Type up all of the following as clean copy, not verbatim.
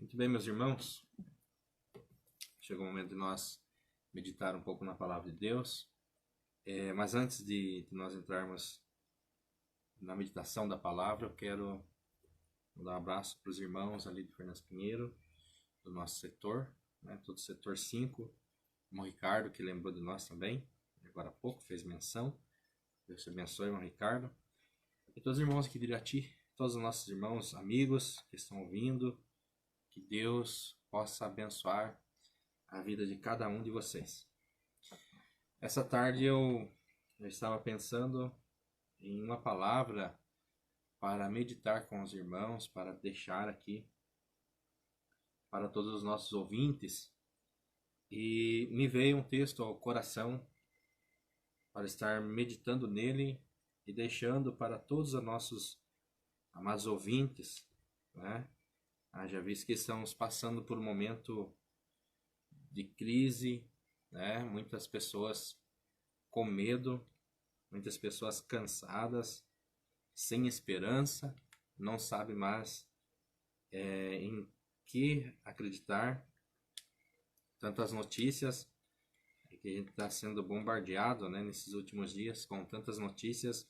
Muito bem, meus irmãos, chegou o momento de nós meditar um pouco na palavra de Deus, mas antes de nós entrarmos na meditação da palavra, eu quero dar um abraço para os irmãos ali de Fernando Pinheiro, do nosso setor, né, todo o setor 5, o irmão Ricardo, que lembrou de nós também, agora há pouco, fez menção. Deus te abençoe, irmão Ricardo, e todos os irmãos aqui de Irati, todos os nossos irmãos, amigos que estão ouvindo. Que Deus possa abençoar a vida de cada um de vocês. Essa tarde eu estava pensando em uma palavra para meditar com os irmãos, para deixar aqui para todos os nossos ouvintes. E me veio um texto ao coração para estar meditando nele e deixando para todos os nossos amados ouvintes, né? Já visto que estamos passando por um momento de crise, né? Muitas pessoas com medo, muitas pessoas cansadas, sem esperança, não sabem mais em que acreditar. Tantas notícias que a gente está sendo bombardeado, né, nesses últimos dias com tantas notícias,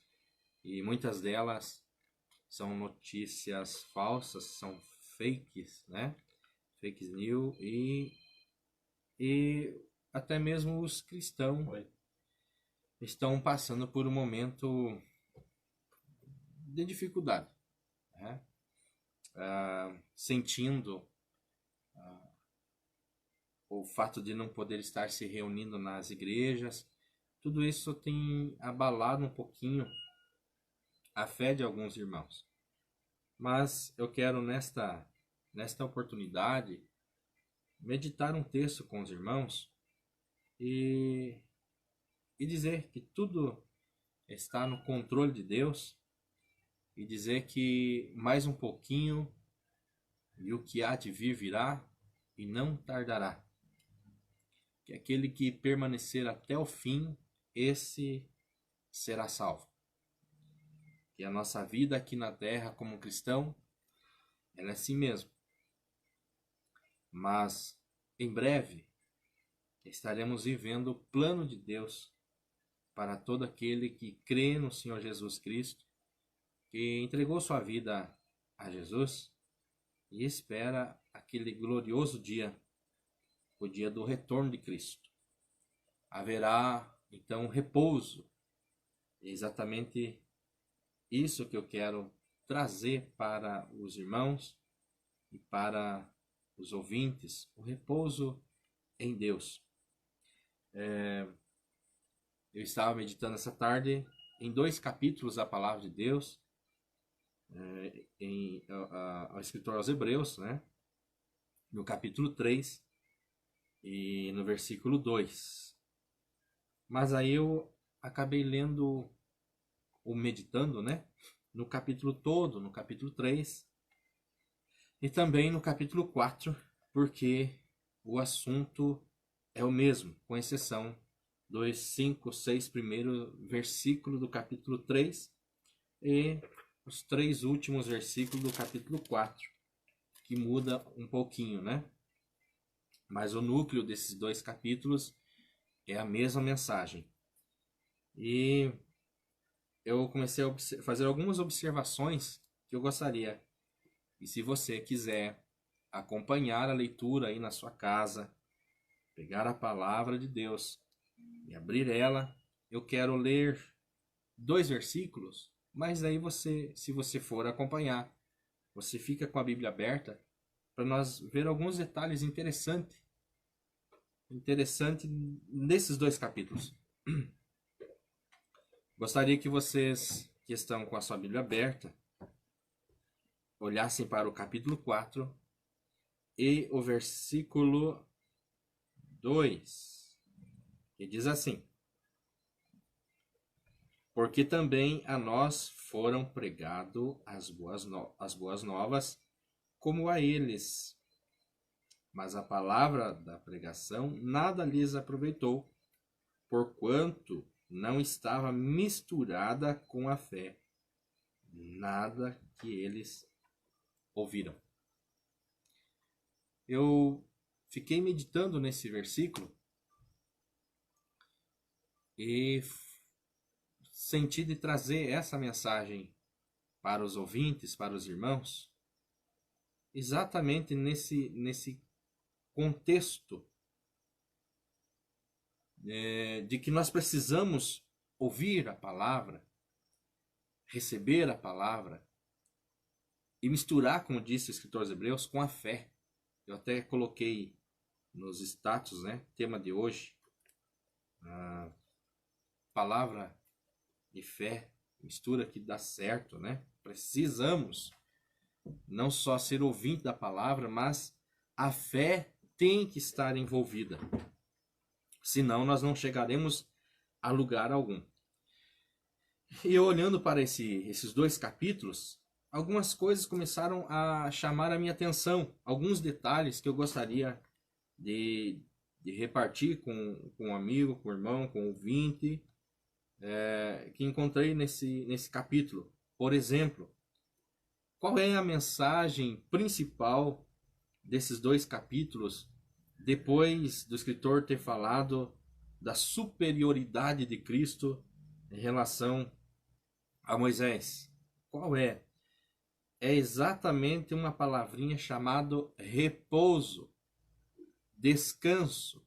e muitas delas são notícias falsas, são fakes, né? Fake news, e até mesmo os cristãos estão passando por um momento de dificuldade, né? Sentindo o fato de não poder estar se reunindo nas igrejas. Tudo isso tem abalado um pouquinho a fé de alguns irmãos. Mas eu quero nesta oportunidade meditar um texto com os irmãos e dizer que tudo está no controle de Deus, e dizer que mais um pouquinho e o que há de vir virá e não tardará. Que aquele que permanecer até o fim, esse será salvo. Que a nossa vida aqui na terra como cristão, ela é assim mesmo. Mas em breve estaremos vivendo o plano de Deus para todo aquele que crê no Senhor Jesus Cristo, que entregou sua vida a Jesus e espera aquele glorioso dia, o dia do retorno de Cristo. Haverá então repouso. É exatamente isso que eu quero trazer para os irmãos e para os ouvintes, o repouso em Deus. Eu estava meditando essa tarde em 2 capítulos da palavra de Deus, ao escritor aos Hebreus, né? No capítulo 3 e no versículo 2. Mas aí eu acabei lendo ou meditando, né? No capítulo todo, no capítulo 3 e também no capítulo 4, porque o assunto é o mesmo, com exceção dos 5, 6 primeiros versículos do capítulo 3 e os 3 últimos versículos do capítulo 4, que muda um pouquinho, né? Mas o núcleo desses 2 capítulos é a mesma mensagem. E eu comecei a fazer algumas observações que eu gostaria. E se você quiser acompanhar a leitura aí na sua casa, pegar a palavra de Deus e abrir ela, eu quero ler 2 versículos, mas aí você, se você for acompanhar, você fica com a Bíblia aberta para nós ver alguns detalhes interessantes nesses 2 capítulos. Gostaria que vocês que estão com a sua Bíblia aberta olhassem para o capítulo 4 e o versículo 2, que diz assim: porque também a nós foram pregado as boas novas, como a eles. Mas a palavra da pregação nada lhes aproveitou, porquanto não estava misturada com a fé, nada que eles ouviram. eu fiquei meditando nesse versículo e senti de trazer essa mensagem para os ouvintes, para os irmãos, exatamente nesse contexto de que nós precisamos ouvir a palavra, receber a palavra e misturar, como disse o escritor aos Hebreus, com a fé. Eu até coloquei nos status, né, tema de hoje, a palavra e fé, mistura que dá certo, né? Precisamos não só ser ouvinte da palavra, mas a fé tem que estar envolvida. Senão nós não chegaremos a lugar algum. E olhando para esses 2 capítulos, algumas coisas começaram a chamar a minha atenção. Alguns detalhes que eu gostaria de repartir com um amigo, com um irmão, com um ouvinte, que encontrei nesse capítulo. Por exemplo, qual é a mensagem principal desses 2 capítulos, depois do escritor ter falado da superioridade de Cristo em relação a Moisés? Qual é? É exatamente uma palavrinha chamada repouso, descanso.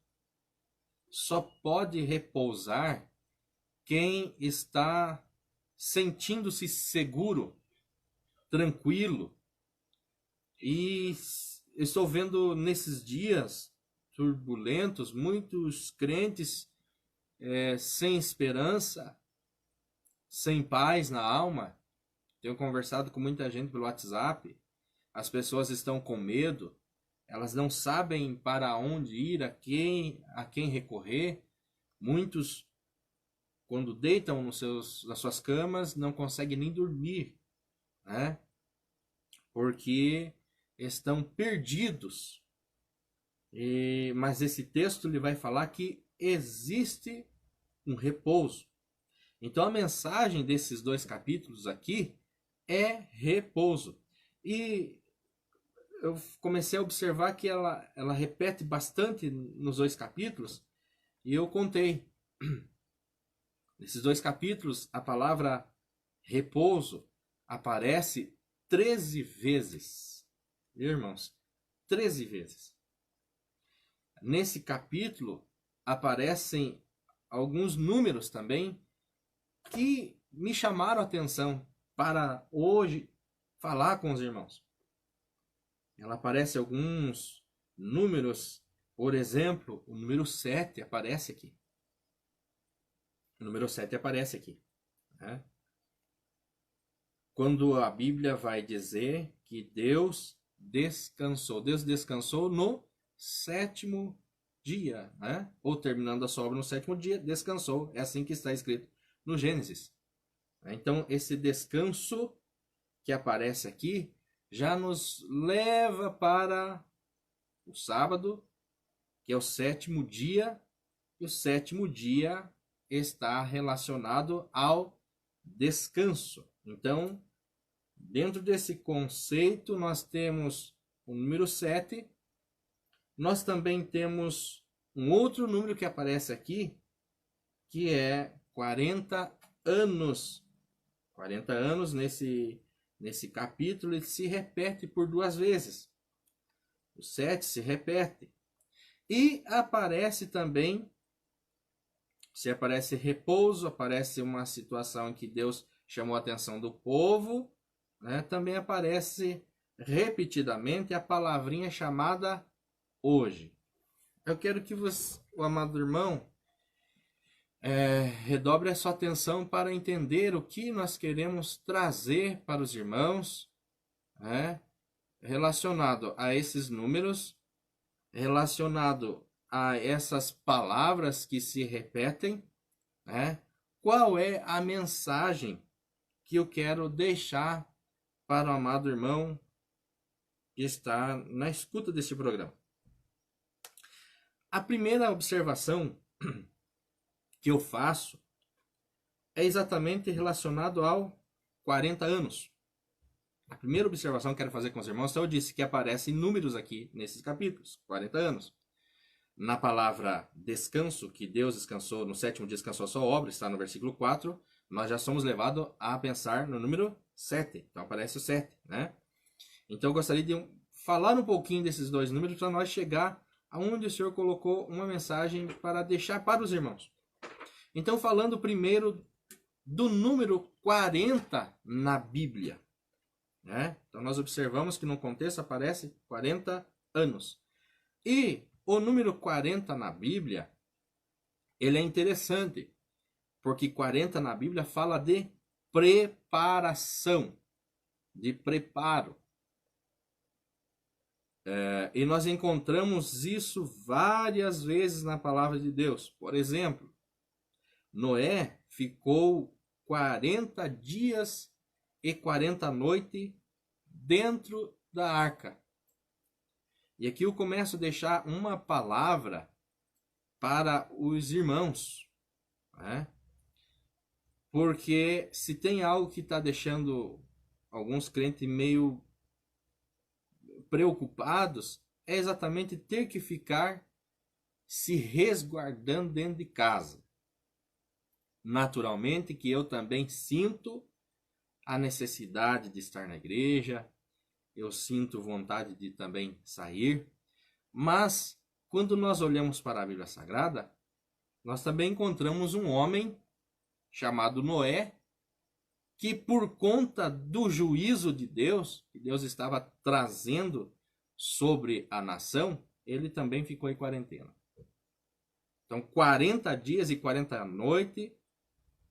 Só pode repousar quem está sentindo-se seguro, tranquilo. E estou vendo nesses dias turbulentos muitos crentes sem esperança, sem paz na alma. Tenho conversado com muita gente pelo WhatsApp. As pessoas estão com medo, elas não sabem para onde ir, a quem recorrer. Muitos, quando deitam nas suas camas, não conseguem nem dormir, né? Porque estão perdidos. Mas esse texto ele vai falar que existe um repouso. Então a mensagem desses 2 capítulos aqui é repouso. E eu comecei a observar que ela repete bastante nos 2 capítulos. E eu contei. Nesses 2 capítulos, a palavra repouso aparece 13 vezes. Irmãos, 13 vezes. Nesse capítulo aparecem alguns números também que me chamaram a atenção para hoje falar com os irmãos. Ela aparece alguns números, por exemplo, o número 7 aparece aqui. O número 7 aparece aqui, né? Quando a Bíblia vai dizer que Deus descansou no 7º dia, né? Ou terminando a sua obra no 7º dia, descansou. É assim que está escrito no Gênesis. Então, esse descanso que aparece aqui já nos leva para o sábado, que é o 7º dia, e o 7º dia está relacionado ao descanso. Então, dentro desse conceito, nós temos o número 7. Nós também temos um outro número que aparece aqui, que é 40 anos. 40 anos nesse capítulo, ele se repete por 2 vezes. O 7 se repete. E aparece também, se aparece repouso, aparece uma situação em que Deus chamou a atenção do povo, né? Também aparece repetidamente a palavrinha chamada hoje. Eu quero que você, o amado irmão, redobre a sua atenção para entender o que nós queremos trazer para os irmãos, né? Relacionado a esses números, relacionado a essas palavras que se repetem, né? Qual é a mensagem que eu quero deixar para o amado irmão que está na escuta desse programa? A primeira observação que eu faço é exatamente relacionado ao 40 anos. A primeira observação que quero fazer com os irmãos, então eu disse que aparecem números aqui nesses capítulos, 40 anos. Na palavra descanso, que Deus descansou, no sétimo dia descansou a sua obra, está no versículo 4, nós já somos levados a pensar no número 7. Então aparece o 7, né? Então eu gostaria de falar um pouquinho desses dois números para nós chegar aonde o Senhor colocou uma mensagem para deixar para os irmãos. Então falando primeiro do número 40 na Bíblia, né? Então nós observamos que no contexto aparece 40 anos. E o número 40 na Bíblia, ele é interessante, porque 40 na Bíblia fala de preparação, de preparo. E nós encontramos isso várias vezes na palavra de Deus. Por exemplo, Noé ficou 40 dias e 40 noites dentro da arca. E aqui eu começo a deixar uma palavra para os irmãos, né? Porque se tem algo que está deixando alguns crentes meio preocupados, é exatamente ter que ficar se resguardando dentro de casa. Naturalmente que eu também sinto a necessidade de estar na igreja, eu sinto vontade de também sair, mas quando nós olhamos para a Bíblia Sagrada, nós também encontramos um homem chamado Noé, que por conta do juízo de Deus, que Deus estava trazendo sobre a nação, ele também ficou em quarentena. Então 40 dias e 40 noites,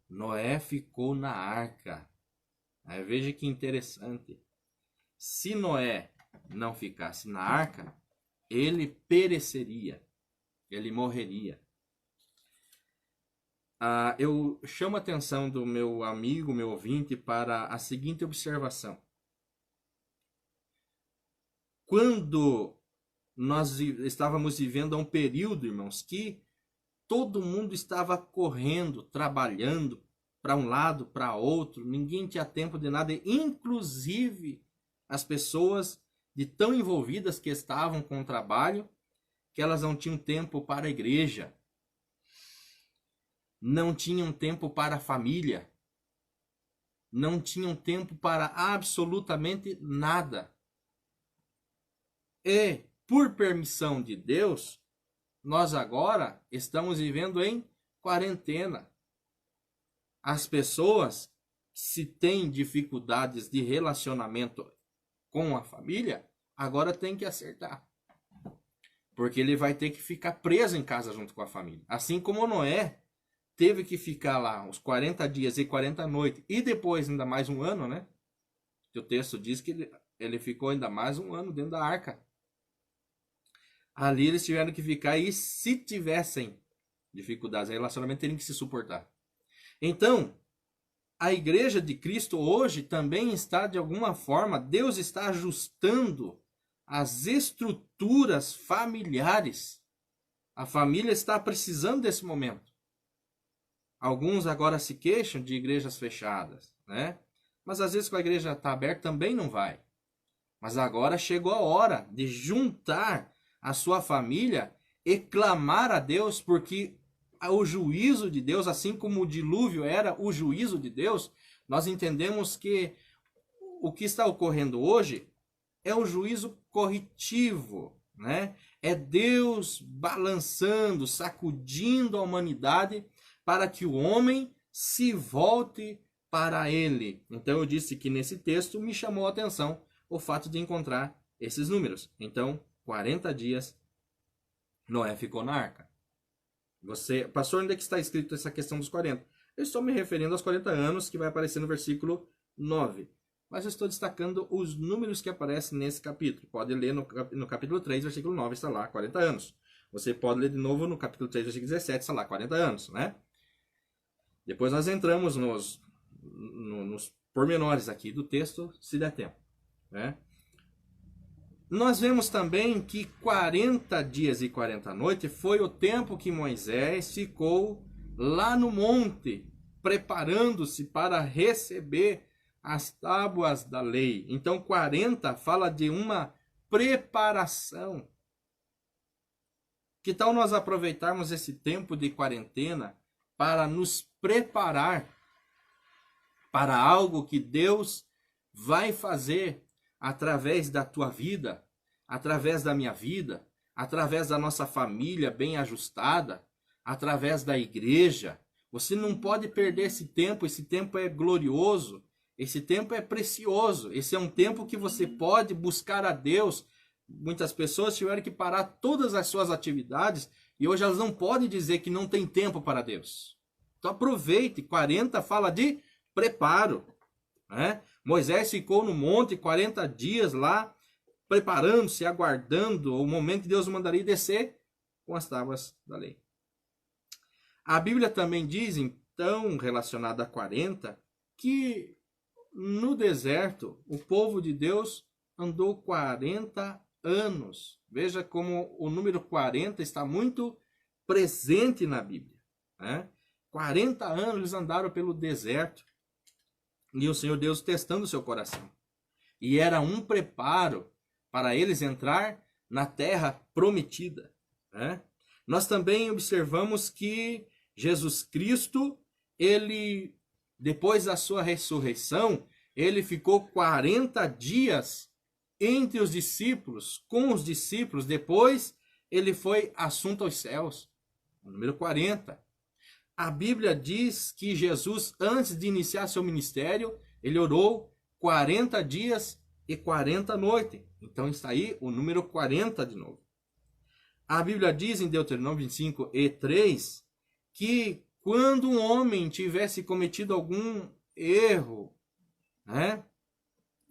Noé ficou na arca. Aí veja que interessante. Se Noé não ficasse na arca, ele pereceria, ele morreria. Eu chamo a atenção do meu amigo, meu ouvinte, para a seguinte observação. Quando nós estávamos vivendo um período, irmãos, que todo mundo estava correndo, trabalhando para um lado, para outro, ninguém tinha tempo de nada, inclusive as pessoas de tão envolvidas que estavam com o trabalho, que elas não tinham tempo para a igreja, não tinham tempo para a família, não tinham tempo para absolutamente nada. E, por permissão de Deus, nós agora estamos vivendo em quarentena. As pessoas, se têm dificuldades de relacionamento com a família, agora tem que acertar. Porque ele vai ter que ficar preso em casa junto com a família. Assim como Noé teve que ficar lá os 40 dias e 40 noites. E depois ainda mais um ano, né? Que o texto diz que ele ficou ainda mais um ano dentro da arca. Ali eles tiveram que ficar e se tivessem dificuldades em relacionamento, teriam que se suportar. Então, a igreja de Cristo hoje também está, de alguma forma, Deus está ajustando as estruturas familiares. A família está precisando desse momento. Alguns agora se queixam de igrejas fechadas, né? Mas às vezes com a igreja está aberta também não vai. Mas agora chegou a hora de juntar a sua família e clamar a Deus, porque o juízo de Deus, assim como o dilúvio era o juízo de Deus, nós entendemos que o que está ocorrendo hoje é o juízo corretivo, né? É Deus balançando, sacudindo a humanidade para que o homem se volte para ele. Então eu disse que nesse texto me chamou a atenção o fato de encontrar esses números. Então, 40 dias, Noé ficou na arca. Pastor, onde é que está escrito essa questão dos 40? Eu estou me referindo aos 40 anos que vai aparecer no versículo 9. Mas eu estou destacando os números que aparecem nesse capítulo. Pode ler no capítulo 3, versículo 9, está lá, 40 anos. Você pode ler de novo no capítulo 3, versículo 17, está lá, 40 anos, né? Depois nós entramos nos pormenores aqui do texto, se der tempo, né? Nós vemos também que 40 dias e 40 noites foi o tempo que Moisés ficou lá no monte, preparando-se para receber as tábuas da lei. Então 40 fala de uma preparação. Que tal nós aproveitarmos esse tempo de quarentena para nos preparar para algo que Deus vai fazer através da tua vida, através da minha vida, através da nossa família bem ajustada, através da igreja. Você não pode perder esse tempo é glorioso, esse tempo é precioso, esse é um tempo que você pode buscar a Deus. Muitas pessoas tiveram que parar todas as suas atividades e hoje elas não podem dizer que não tem tempo para Deus. Então aproveite, 40 fala de preparo, né? Moisés ficou no monte 40 dias lá, preparando-se, aguardando o momento que Deus mandaria descer com as tábuas da lei. A Bíblia também diz, então, relacionada a 40, que no deserto o povo de Deus andou 40 anos. Veja como o número 40 está muito presente na Bíblia, né? 40 anos eles andaram pelo deserto e o Senhor Deus testando o seu coração. E era um preparo para eles entrar na terra prometida, né? Nós também observamos que Jesus Cristo, ele, depois da sua ressurreição, ele ficou 40 dias entre os discípulos, com os discípulos, depois ele foi assunto aos céus. O número 40. A Bíblia diz que Jesus, antes de iniciar seu ministério, ele orou 40 dias e 40 noites. Então está aí o número 40 de novo. A Bíblia diz em Deuteronômio 25 e 3 que quando um homem tivesse cometido algum erro, né,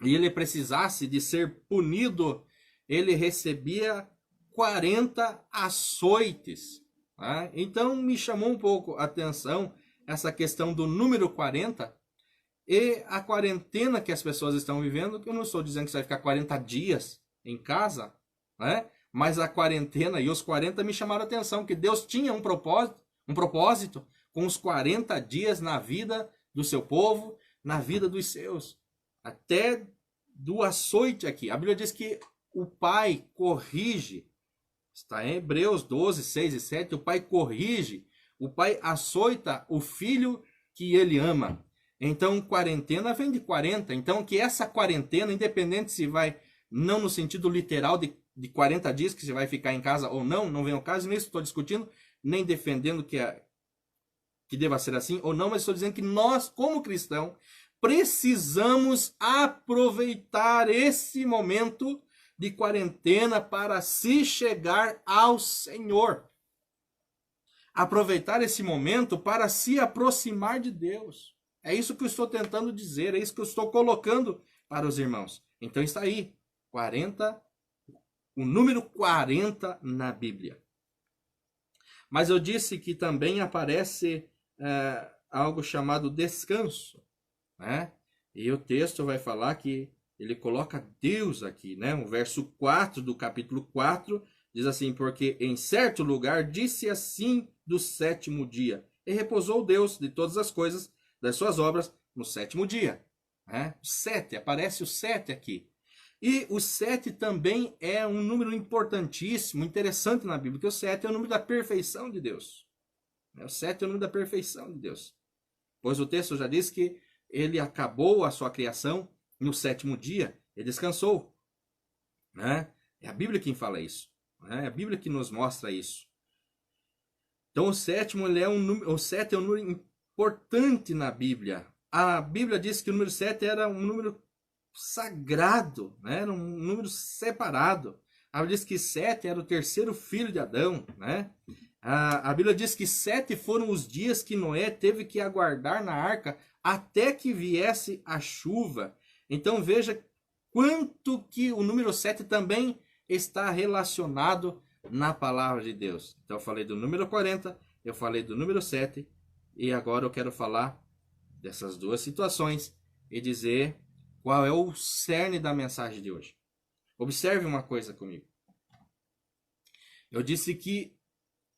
e ele precisasse de ser punido, ele recebia 40 açoites. Né? Então me chamou um pouco a atenção essa questão do número 40 e a quarentena que as pessoas estão vivendo, que eu não estou dizendo que você vai ficar 40 dias em casa, né? Mas a quarentena e os 40 me chamaram a atenção, que Deus tinha um propósito com os 40 dias na vida do seu povo, na vida dos seus. Até do açoite aqui. A Bíblia diz que o pai corrige. Está em Hebreus 12, 6 e 7. O pai corrige. O pai açoita o filho que ele ama. Então, quarentena vem de 40. Então, que essa quarentena, independente se vai, não no sentido literal de 40 dias, que você vai ficar em casa ou não vem ao caso, nem estou discutindo, nem defendendo que deva ser assim ou não, mas estou dizendo que nós, como cristãos, precisamos aproveitar esse momento de quarentena para se chegar ao Senhor. Aproveitar esse momento para se aproximar de Deus. É isso que eu estou tentando dizer, é isso que eu estou colocando para os irmãos. Então está aí, 40, o número 40 na Bíblia. Mas eu disse que também aparece algo chamado descanso, né? E o texto vai falar que ele coloca Deus aqui, né? O verso 4 do capítulo 4 diz assim: porque em certo lugar disse assim do sétimo dia, e repousou Deus de todas as coisas das suas obras no sétimo dia. Né? 7, aparece o 7 aqui. E o 7 também é um número importantíssimo, interessante na Bíblia, porque o 7 é o número da perfeição de Deus. O 7 é o número da perfeição de Deus. Pois o texto já diz que ele acabou a sua criação no sétimo dia, ele descansou. Né? É a Bíblia quem fala isso. Né? É a Bíblia que nos mostra isso. Então o 7 é um número importante na Bíblia. A Bíblia diz que o número 7 era um número sagrado, né? Era um número separado. A Bíblia diz que 7 era o terceiro filho de Adão. Né? A Bíblia diz que 7 foram os dias que Noé teve que aguardar na arca até que viesse a chuva. Então veja quanto que o número 7 também está relacionado na palavra de Deus. Então eu falei do número 40, eu falei do número 7, e agora eu quero falar dessas duas situações e dizer qual é o cerne da mensagem de hoje. Observe uma coisa comigo. Eu disse que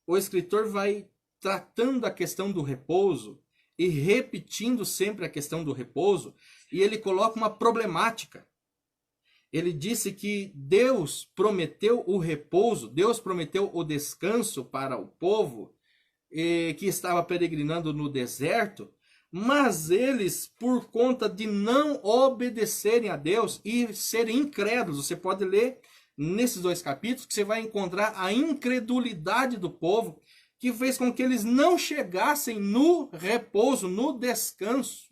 o escritor vai tratando a questão do repouso e repetindo sempre a questão do repouso, e ele coloca uma problemática. Ele disse que Deus prometeu o repouso, Deus prometeu o descanso para o povo que estava peregrinando no deserto, mas eles, por conta de não obedecerem a Deus e serem incrédulos, você pode ler nesses 2 capítulos que você vai encontrar a incredulidade do povo, que fez com que eles não chegassem no repouso, no descanso.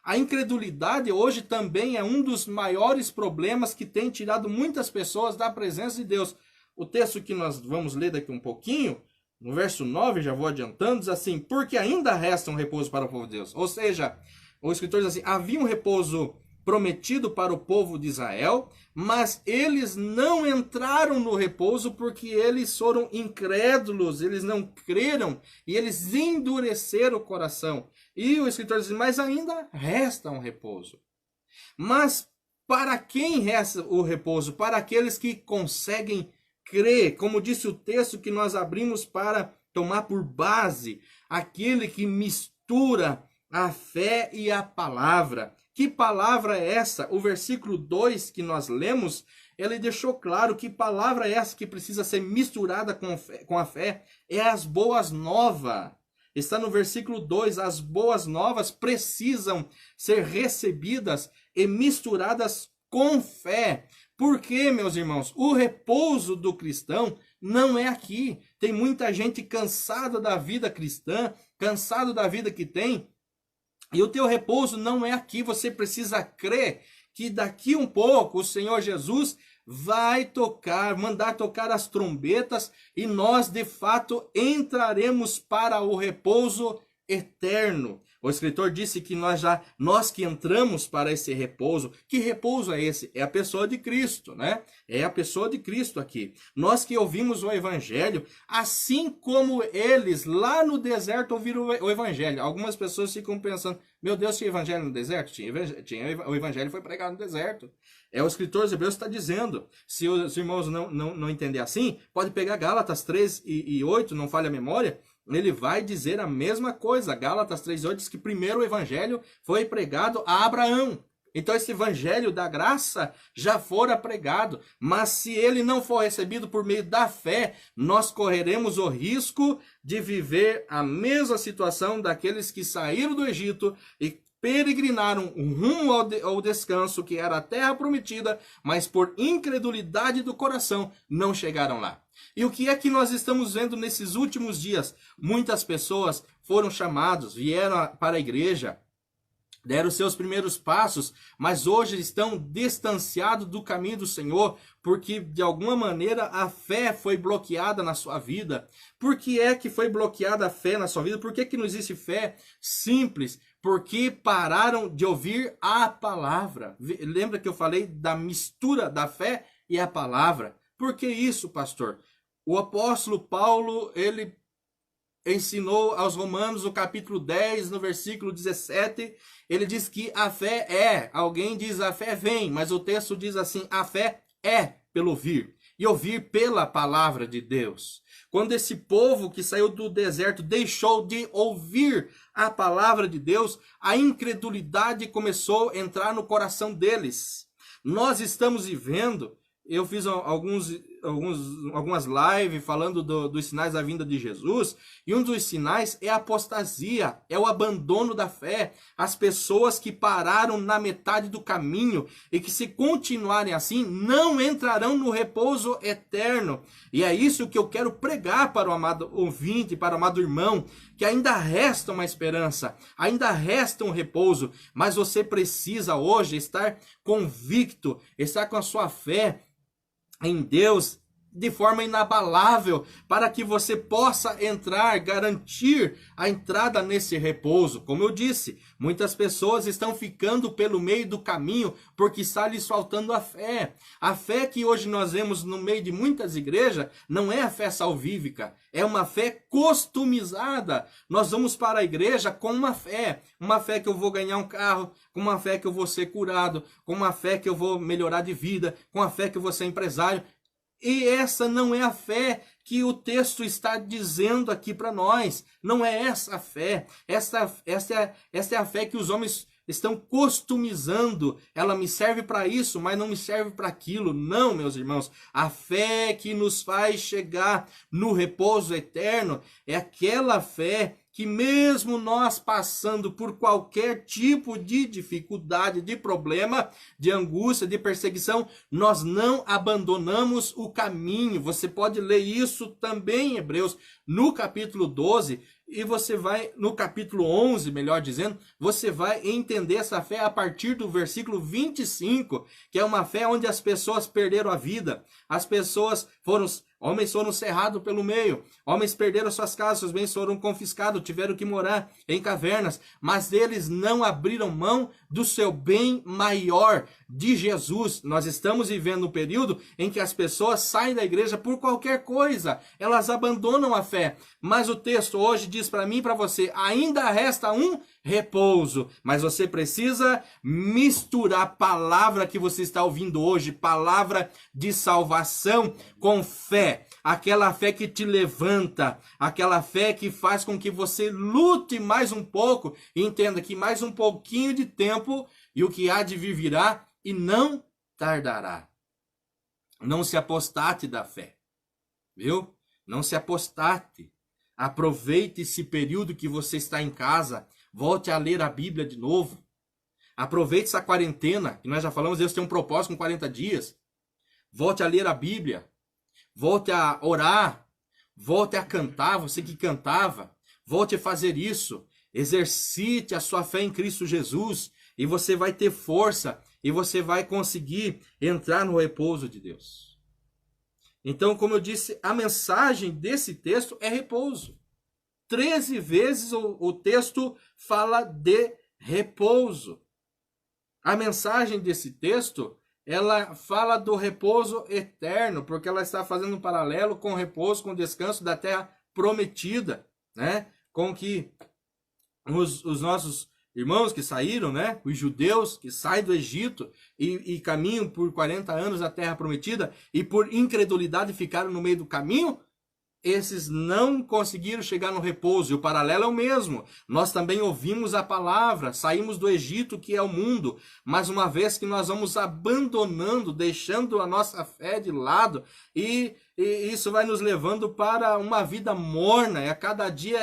A incredulidade hoje também é um dos maiores problemas que tem tirado muitas pessoas da presença de Deus. O texto que nós vamos ler daqui um pouquinho, no verso 9, já vou adiantando, diz assim: porque ainda resta um repouso para o povo de Deus. Ou seja, o escritor diz assim: havia um repouso prometido para o povo de Israel, mas eles não entraram no repouso porque eles foram incrédulos, eles não creram e eles endureceram o coração. E o escritor diz: mas ainda resta um repouso. Mas para quem resta o repouso? Para aqueles que conseguem crer, como disse o texto que nós abrimos para tomar por base, aquele que mistura a fé e a palavra. Que palavra é essa? O versículo 2 que nós lemos, ele deixou claro que palavra é essa que precisa ser misturada com a fé. É as boas novas. Está no versículo 2, as boas novas precisam ser recebidas e misturadas com fé. Porque, meus irmãos, o repouso do cristão não é aqui. Tem muita gente cansada da vida cristã, cansado da vida que tem, e o teu repouso não é aqui. Você precisa crer que daqui um pouco o Senhor Jesus vai tocar, mandar tocar as trombetas e nós de fato entraremos para o repouso eterno. O escritor disse que nós que entramos para esse repouso. Que repouso é esse? É a pessoa de Cristo, né? É a pessoa de Cristo aqui. Nós que ouvimos o evangelho, assim como eles lá no deserto ouviram o evangelho. Algumas pessoas ficam pensando: meu Deus, tinha evangelho no deserto? O evangelho foi pregado no deserto. O escritor dos Hebreus está dizendo. Se os irmãos não entender assim, pode pegar Gálatas 3 e 8, não falha a memória. Ele vai dizer a mesma coisa. Gálatas 3:8 diz que primeiro o evangelho foi pregado a Abraão. Então esse evangelho da graça já fora pregado, mas se ele não for recebido por meio da fé, nós correremos o risco de viver a mesma situação daqueles que saíram do Egito e peregrinaram rumo ao descanso, que era a terra prometida, mas por incredulidade do coração não chegaram lá. E o que é que nós estamos vendo nesses últimos dias? Muitas pessoas foram chamados, vieram para a igreja, deram seus primeiros passos, mas hoje estão distanciados do caminho do Senhor, porque de alguma maneira a fé foi bloqueada na sua vida. Por que é que foi bloqueada a fé na sua vida? Por que não existe fé? Simples, porque pararam de ouvir a palavra. Lembra que eu falei da mistura da fé e a palavra? Por que isso, pastor? O apóstolo Paulo, ele ensinou aos Romanos, no capítulo 10, no versículo 17, ele diz que a fé é, alguém diz a fé vem, mas o texto diz assim: a fé é pelo ouvir, e ouvir pela palavra de Deus. Quando esse povo que saiu do deserto deixou de ouvir a palavra de Deus, a incredulidade começou a entrar no coração deles. Nós estamos vivendo, eu fiz algumas lives falando dos sinais da vinda de Jesus, e um dos sinais é a apostasia, é o abandono da fé. As pessoas que pararam na metade do caminho e que, se continuarem assim, não entrarão no repouso eterno. E é isso que eu quero pregar para o amado ouvinte, para o amado irmão, que ainda resta uma esperança, ainda resta um repouso, mas você precisa hoje estar convicto, estar com a sua fé em Deus de forma inabalável, para que você possa entrar, garantir a entrada nesse repouso. Como eu disse, muitas pessoas estão ficando pelo meio do caminho porque está lhes faltando a fé. A fé que hoje nós vemos no meio de muitas igrejas não é a fé salvífica, é uma fé customizada. Nós vamos para a igreja com uma fé que eu vou ganhar um carro, com uma fé que eu vou ser curado, com uma fé que eu vou melhorar de vida, com a fé que eu vou ser empresário. E essa não é a fé que o texto está dizendo aqui para nós. Não é essa a fé. Essa é a fé que os homens estão customizando. Ela me serve para isso, mas não me serve para aquilo. Não, meus irmãos. A fé que nos faz chegar no repouso eterno é aquela fé que mesmo nós passando por qualquer tipo de dificuldade, de problema, de angústia, de perseguição, nós não abandonamos o caminho. Você pode ler isso também em Hebreus, no capítulo 12, e você vai, no capítulo 11, melhor dizendo, você vai entender essa fé a partir do versículo 25, que é uma fé onde as pessoas perderam a vida, as pessoas foram... Homens foram cerrados pelo meio, homens perderam suas casas, seus bens foram confiscados, tiveram que morar em cavernas, mas eles não abriram mão do seu bem maior, de Jesus. Nós estamos vivendo um período em que as pessoas saem da igreja por qualquer coisa, elas abandonam a fé, mas o texto hoje diz para mim e para você, ainda resta um repouso, mas você precisa misturar a palavra que você está ouvindo hoje, palavra de salvação, com fé, aquela fé que te levanta, aquela fé que faz com que você lute mais um pouco e entenda que mais um pouquinho de tempo e o que há de vir virá e não tardará. Não se apostate da fé, viu? Não se apostate. Aproveite esse período que você está em casa. Volte a ler a Bíblia de novo. Aproveite essa quarentena, que nós já falamos, Deus tem um propósito com 40 dias. Volte a ler a Bíblia. Volte a orar. Volte a cantar, você que cantava. Volte a fazer isso. Exercite a sua fé em Cristo Jesus. E você vai ter força. E você vai conseguir entrar no repouso de Deus. Então, como eu disse, a mensagem desse texto é repouso. 13 vezes o texto fala de repouso. A mensagem desse texto, ela fala do repouso eterno, porque ela está fazendo um paralelo com o repouso, com o descanso da terra prometida, né? Com que os nossos irmãos que saíram, né? Os judeus que saem do Egito e caminham por 40 anos a terra prometida e por incredulidade ficaram no meio do caminho, esses não conseguiram chegar no repouso. E o paralelo é o mesmo. Nós também ouvimos a palavra, saímos do Egito, que é o mundo, mas uma vez que nós vamos abandonando, deixando a nossa fé de lado, e isso vai nos levando para uma vida morna. E a cada dia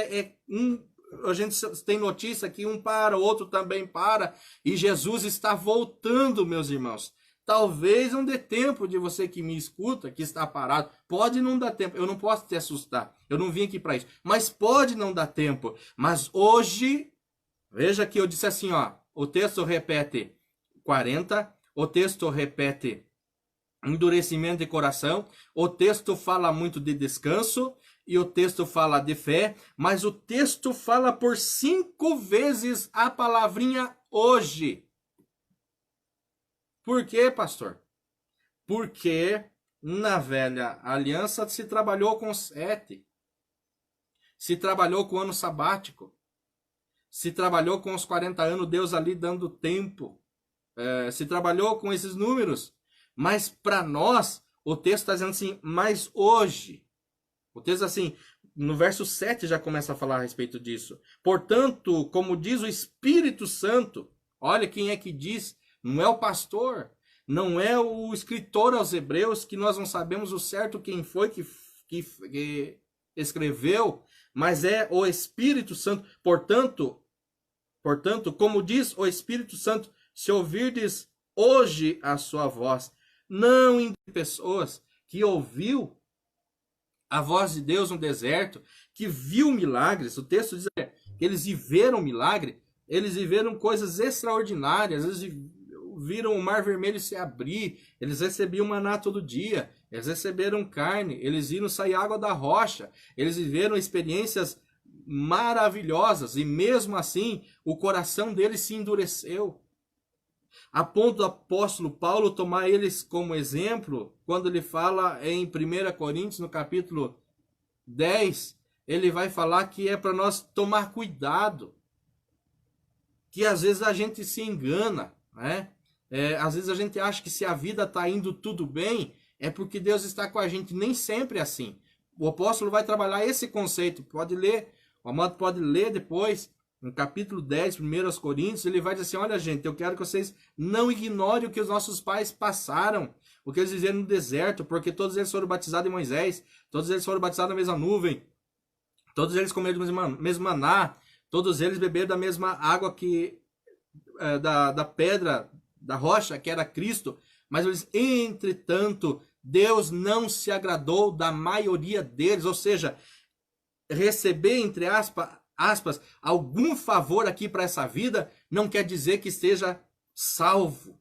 a gente tem notícia que um para, o outro também para, e Jesus está voltando, meus irmãos. Talvez não dê tempo de você que me escuta, que está parado. Pode não dar tempo. Eu não posso te assustar. Eu não vim aqui para isso. Mas pode não dar tempo. Mas hoje, veja que eu disse assim, ó. O texto repete 40. O texto repete endurecimento de coração. O texto fala muito de descanso. E o texto fala de fé. Mas o texto fala por 5 vezes a palavrinha hoje. Por quê, pastor? Porque na velha aliança se trabalhou com 7. Se trabalhou com o ano sabático. Se trabalhou com os 40 anos, Deus ali dando tempo. Se trabalhou com esses números. Mas para nós, o texto está dizendo assim, mas hoje. O texto assim, no verso 7 já começa a falar a respeito disso. Portanto, como diz o Espírito Santo, olha quem é que diz. Não é o pastor, não é o escritor aos Hebreus, que nós não sabemos o certo quem foi que escreveu, mas é o Espírito Santo. Portanto, como diz o Espírito Santo, se ouvirdes hoje a sua voz, não em pessoas que ouviu a voz de Deus no deserto, que viu milagres. O texto diz que eles viveram milagre, eles viveram coisas extraordinárias, eles viram o mar vermelho se abrir, eles recebiam maná todo dia, eles receberam carne, eles viram sair água da rocha, eles viveram experiências maravilhosas e mesmo assim o coração deles se endureceu. A ponto do apóstolo Paulo tomar eles como exemplo, quando ele fala em 1 Coríntios, no capítulo 10, ele vai falar que é para nós tomar cuidado, que às vezes a gente se engana, né? Às vezes a gente acha que se a vida está indo tudo bem, é porque Deus está com a gente. Nem sempre é assim. O apóstolo vai trabalhar esse conceito. Pode ler, o amado pode ler depois, no capítulo 10, 1 Coríntios, ele vai dizer assim, olha gente, eu quero que vocês não ignorem o que os nossos pais passaram, o que eles viveram no deserto, porque todos eles foram batizados em Moisés, todos eles foram batizados na mesma nuvem, todos eles comeram do mesmo maná, todos eles beberam da mesma água que da pedra, da rocha, que era Cristo, mas eles, entretanto, Deus não se agradou da maioria deles, ou seja, receber, entre aspas, algum favor aqui para essa vida, não quer dizer que esteja salvo.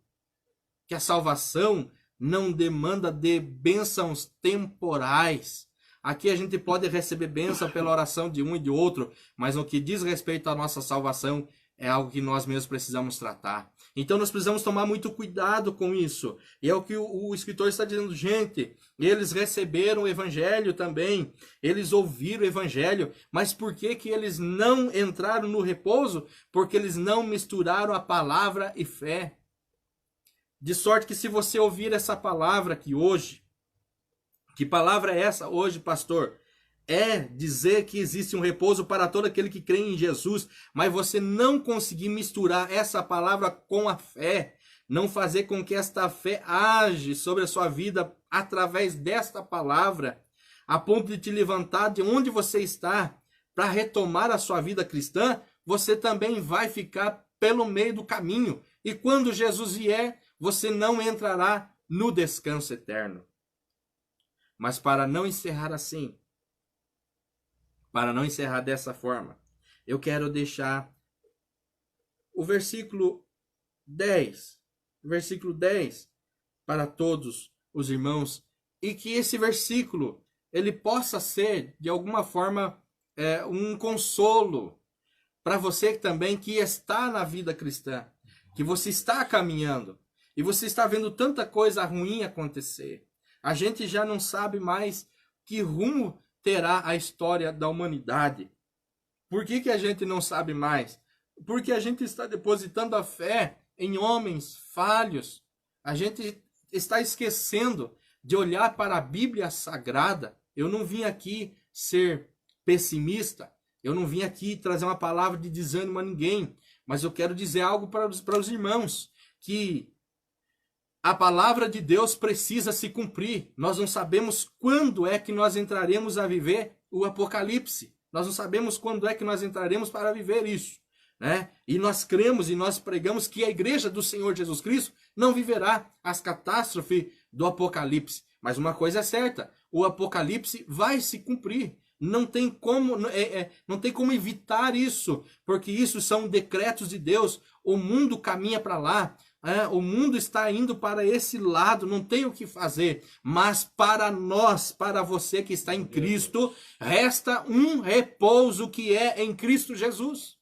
Que a salvação não demanda de bênçãos temporais. Aqui a gente pode receber bênção pela oração de um e de outro, mas no que diz respeito à nossa salvação, é algo que nós mesmos precisamos tratar. Então nós precisamos tomar muito cuidado com isso. E é o que o escritor está dizendo, gente, eles receberam o evangelho também, eles ouviram o evangelho, mas por que que eles não entraram no repouso? Porque eles não misturaram a palavra e fé. De sorte que se você ouvir essa palavra aqui hoje, que palavra é essa hoje, pastor? É dizer que existe um repouso para todo aquele que crê em Jesus, mas você não conseguir misturar essa palavra com a fé, não fazer com que esta fé age sobre a sua vida através desta palavra, a ponto de te levantar de onde você está para retomar a sua vida cristã, você também vai ficar pelo meio do caminho. E quando Jesus vier, você não entrará no descanso eterno. Mas para não encerrar assim, para não encerrar dessa forma, eu quero deixar o versículo 10 para todos os irmãos, e que esse versículo ele possa ser de alguma forma um consolo para você também que está na vida cristã, que você está caminhando e você está vendo tanta coisa ruim acontecer. A gente já não sabe mais que rumo terá a história da humanidade. Por que que a gente não sabe mais? Porque a gente está depositando a fé em homens falhos. A gente está esquecendo de olhar para a Bíblia Sagrada. Eu não vim aqui ser pessimista. Eu não vim aqui trazer uma palavra de desânimo a ninguém. Mas eu quero dizer algo para os irmãos. Que a palavra de Deus precisa se cumprir. Nós não sabemos quando é que nós entraremos a viver o Apocalipse. Nós não sabemos quando é que nós entraremos para viver isso, né? E nós cremos e nós pregamos que a igreja do Senhor Jesus Cristo não viverá as catástrofes do Apocalipse. Mas uma coisa é certa, o Apocalipse vai se cumprir. Não tem como, não tem como evitar isso, porque isso são decretos de Deus. O mundo caminha para lá. O mundo está indo para esse lado, não tem o que fazer, mas para nós, para você que está em Cristo, resta um repouso que é em Cristo Jesus.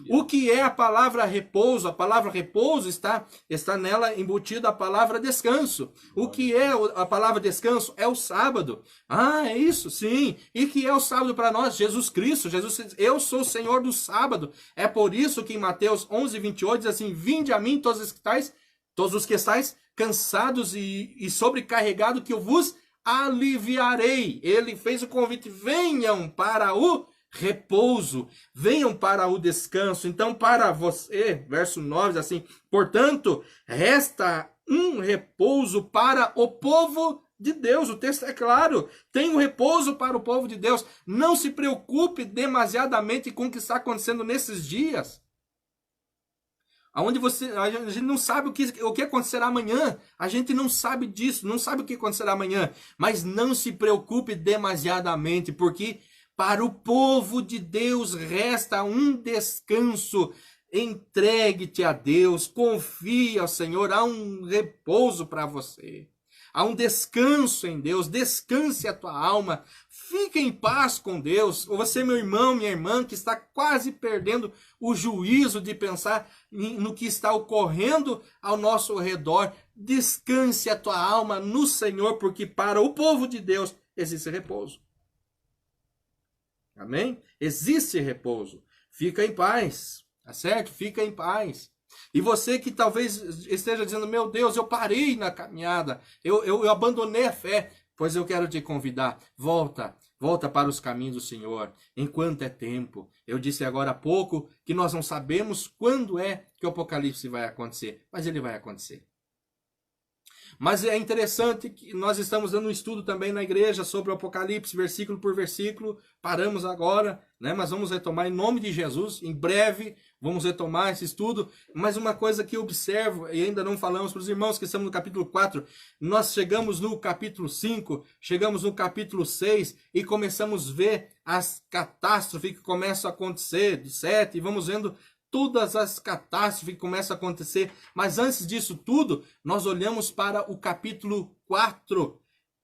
O que é a palavra repouso? A palavra repouso está nela embutida a palavra descanso. O que é a palavra descanso? É o sábado. Ah, é isso? Sim. E que é o sábado para nós? Jesus Cristo. Jesus diz, eu sou o Senhor do sábado. É por isso que em Mateus 11:28 diz assim, vinde a mim todos os que estáis cansados e sobrecarregados, que eu vos aliviarei. Ele fez o convite, venham para o repouso, venham para o descanso. Então para você, verso 9, assim, portanto, resta um repouso para o povo de Deus. O texto é claro, tem um repouso para o povo de Deus. Não se preocupe demasiadamente com o que está acontecendo nesses dias. Onde a gente não sabe o que acontecerá amanhã. A gente não sabe disso, não sabe o que acontecerá amanhã. Mas não se preocupe demasiadamente, porque para o povo de Deus resta um descanso. Entregue-te a Deus, confie ao Senhor, há um repouso para você. Há um descanso em Deus, descanse a tua alma, fique em paz com Deus. Ou você, meu irmão, minha irmã, que está quase perdendo o juízo de pensar no que está ocorrendo ao nosso redor, descanse a tua alma no Senhor, porque para o povo de Deus existe repouso. Amém? Existe repouso. Fica em paz, tá certo? Fica em paz. E você que talvez esteja dizendo, meu Deus, eu parei na caminhada, eu abandonei a fé. Pois eu quero te convidar, volta para os caminhos do Senhor, enquanto é tempo. Eu disse agora há pouco que nós não sabemos quando é que o Apocalipse vai acontecer, mas ele vai acontecer. Mas é interessante que nós estamos dando um estudo também na igreja sobre o Apocalipse, versículo por versículo. Paramos agora, né? Mas vamos retomar em nome de Jesus. Em breve vamos retomar esse estudo. Mas uma coisa que eu observo, e ainda não falamos para os irmãos que estamos no capítulo 4, nós chegamos no capítulo 5, chegamos no capítulo 6 e começamos a ver as catástrofes que começam a acontecer, do 7, e vamos vendo todas as catástrofes que começam a acontecer. Mas antes disso tudo, nós olhamos para o capítulo 4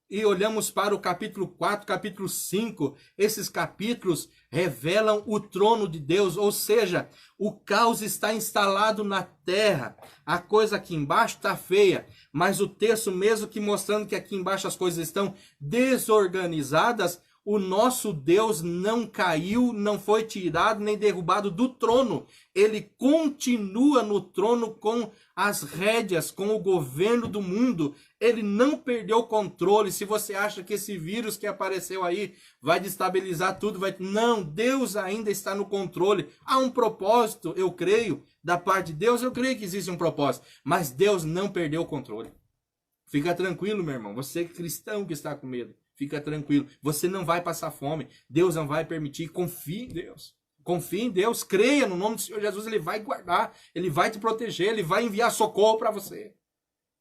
e olhamos para o capítulo 4, capítulo 5. Esses capítulos revelam o trono de Deus, ou seja, o caos está instalado na terra. A coisa aqui embaixo está feia, mas o texto mesmo que mostrando que aqui embaixo as coisas estão desorganizadas, o nosso Deus não caiu, não foi tirado nem derrubado do trono. Ele continua no trono com as rédeas, com o governo do mundo. Ele não perdeu o controle. Se você acha que esse vírus que apareceu aí vai destabilizar tudo, não, Deus ainda está no controle. Há um propósito, eu creio, da parte de Deus, eu creio que existe um propósito. Mas Deus não perdeu o controle. Fica tranquilo, meu irmão. Você cristão que está com medo. Fica tranquilo, você não vai passar fome, Deus não vai permitir, confie em Deus. Confie em Deus, creia no nome do Senhor Jesus, Ele vai guardar, Ele vai te proteger, Ele vai enviar socorro para você.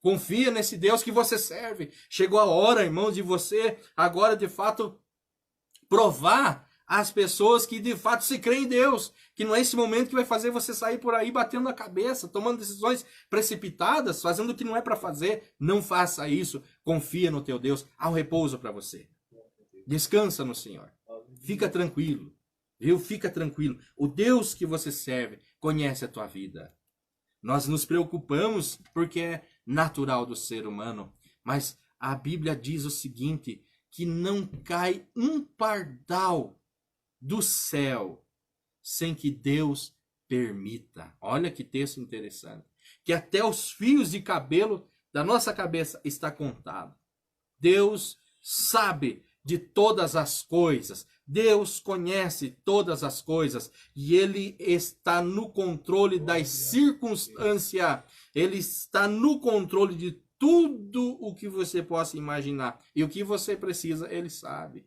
Confia nesse Deus que você serve. Chegou a hora, irmãos, de você agora de fato provar às pessoas que de fato se creem em Deus, que não é esse momento que vai fazer você sair por aí batendo a cabeça, tomando decisões precipitadas, fazendo o que não é para fazer. Não faça isso. Confia no teu Deus. Há um repouso para você. Descansa no Senhor. Fica tranquilo. Viu? Fica tranquilo. O Deus que você serve conhece a tua vida. Nós nos preocupamos porque é natural do ser humano, mas a Bíblia diz o seguinte, que não cai um pardal do céu sem que Deus permita. Olha que texto interessante. Que até os fios de cabelo da nossa cabeça está contado. Deus sabe de todas as coisas. Deus conhece todas as coisas. E Ele está no controle das circunstâncias. Ele está no controle de tudo o que você possa imaginar. E o que você precisa, Ele sabe.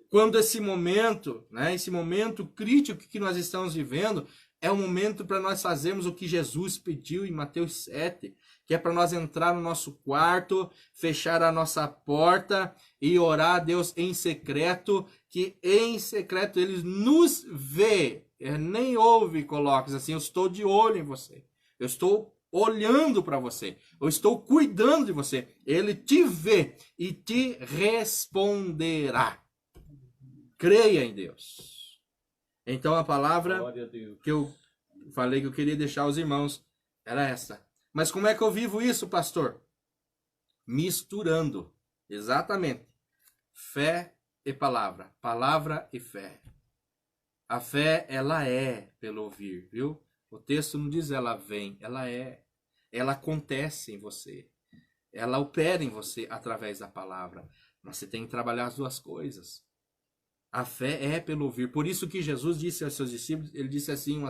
Quando esse momento, né, esse momento crítico que nós estamos vivendo, é um momento para nós fazermos o que Jesus pediu em Mateus 7, que é para nós entrar no nosso quarto, fechar a nossa porta e orar a Deus em secreto, que em secreto Ele nos vê. Nem ouve, coloca assim, eu estou de olho em você. Eu estou olhando para você. Eu estou cuidando de você. Ele te vê e te responderá. Creia em Deus. Então a palavra que eu falei que eu queria deixar aos irmãos era essa. Mas como é que eu vivo isso, pastor? Misturando. Exatamente. Fé e palavra. Palavra e fé. A fé, ela é pelo ouvir, viu? O texto não diz ela vem, ela é. Ela acontece em você. Ela opera em você através da palavra. Mas você tem que trabalhar as duas coisas. A fé é pelo ouvir. Por isso que Jesus disse aos seus discípulos, ele disse assim,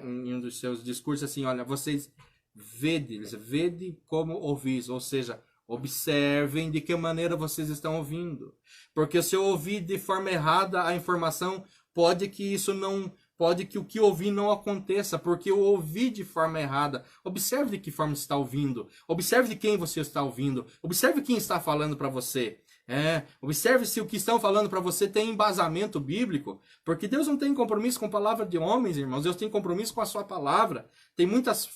em um dos seus discursos, assim, olha, vocês vede como ouvis, ou seja, observem de que maneira vocês estão ouvindo. Porque se eu ouvir de forma errada a informação, pode que o que ouvi não aconteça, porque eu ouvi de forma errada. Observe de que forma você está ouvindo. Observe de quem você está ouvindo. Observe quem está falando para você. Observe se o que estão falando para você tem embasamento bíblico, porque Deus não tem compromisso com a palavra de homens, irmãos. Deus tem compromisso com a sua palavra. Tem muitos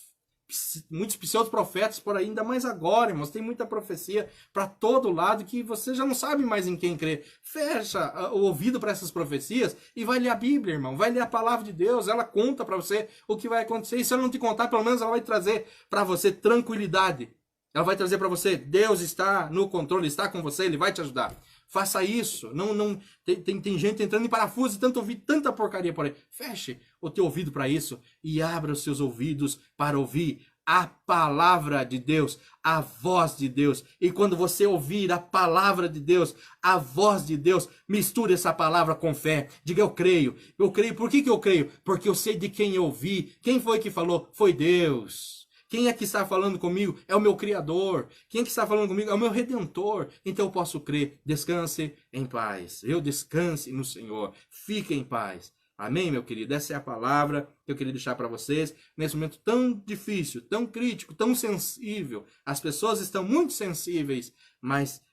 pseudo-profetas por aí, ainda mais agora, irmãos. Tem muita profecia para todo lado que você já não sabe mais em quem crer. Fecha o ouvido para essas profecias e vai ler a Bíblia, irmão. Vai ler a palavra de Deus. Ela conta para você o que vai acontecer. E se ela não te contar, pelo menos ela vai trazer para você tranquilidade. Ela vai trazer para você, Deus está no controle, está com você, Ele vai te ajudar. Faça isso. Não tem gente entrando em parafuso e tanto ouvir tanta porcaria por aí. Feche o teu ouvido para isso e abra os seus ouvidos para ouvir a palavra de Deus, a voz de Deus. E quando você ouvir a palavra de Deus, a voz de Deus, misture essa palavra com fé. Diga, eu creio. Eu creio. Por que eu creio? Porque eu sei de quem eu ouvi. Quem foi que falou? Foi Deus. Quem é que está falando comigo? É o meu Criador. Quem é que está falando comigo? É o meu Redentor. Então eu posso crer. Descanse em paz. Eu descanse no Senhor. Fique em paz. Amém, meu querido? Essa é a palavra que eu queria deixar para vocês nesse momento tão difícil, tão crítico, tão sensível. As pessoas estão muito sensíveis, mas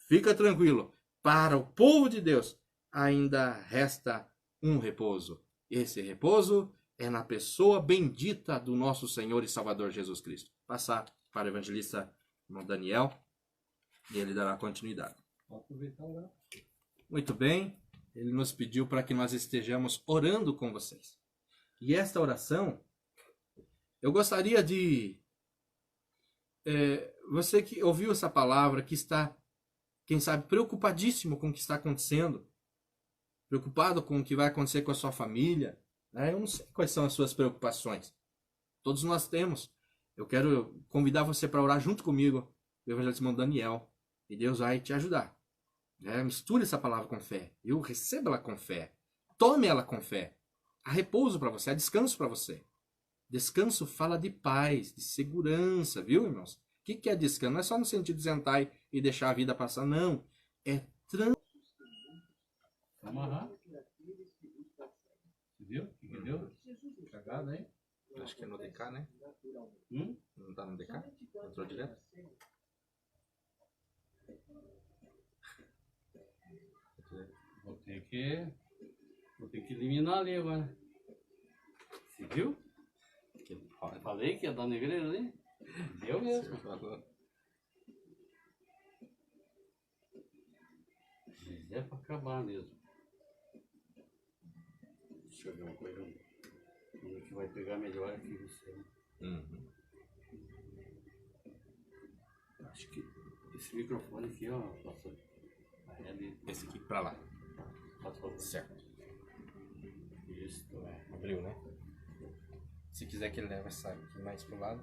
fica tranquilo. Para o povo de Deus ainda resta um repouso. Esse repouso é na pessoa bendita do nosso Senhor e Salvador Jesus Cristo. Passar para o evangelista irmão Daniel e ele dará continuidade. Muito bem, ele nos pediu para que nós estejamos orando com vocês. E esta oração, eu gostaria de... você que ouviu essa palavra, que está, quem sabe, preocupadíssimo com o que está acontecendo, preocupado com o que vai acontecer com a sua família, eu não sei quais são as suas preocupações. Todos nós temos. Eu quero convidar você para orar junto comigo, o evangelista Daniel. E Deus vai te ajudar. Misture essa palavra com fé. Eu receba ela com fé. Tome ela com fé. Há repouso para você, há descanso para você. Descanso fala de paz, de segurança, viu, irmãos? O que é descanso? Não é só no sentido de sentar e deixar a vida passar, não. É Amarrar. Viu? Entendeu? Cagada, hein? Acho que é no DK, né? Não tá no DK? Entrou direto? Vou ter que eliminar ali agora. Você viu? Eu falei que ia dar negreiro ali. Deu mesmo. Mas é pra acabar mesmo. Deixa eu ver uma coisa. O que vai pegar melhor aqui você. Acho que esse microfone aqui, ó, passa. Esse aqui pra lá. Passa. Certo. Isso, Abriu, né? Se quiser que ele leve essa aqui mais pro lado.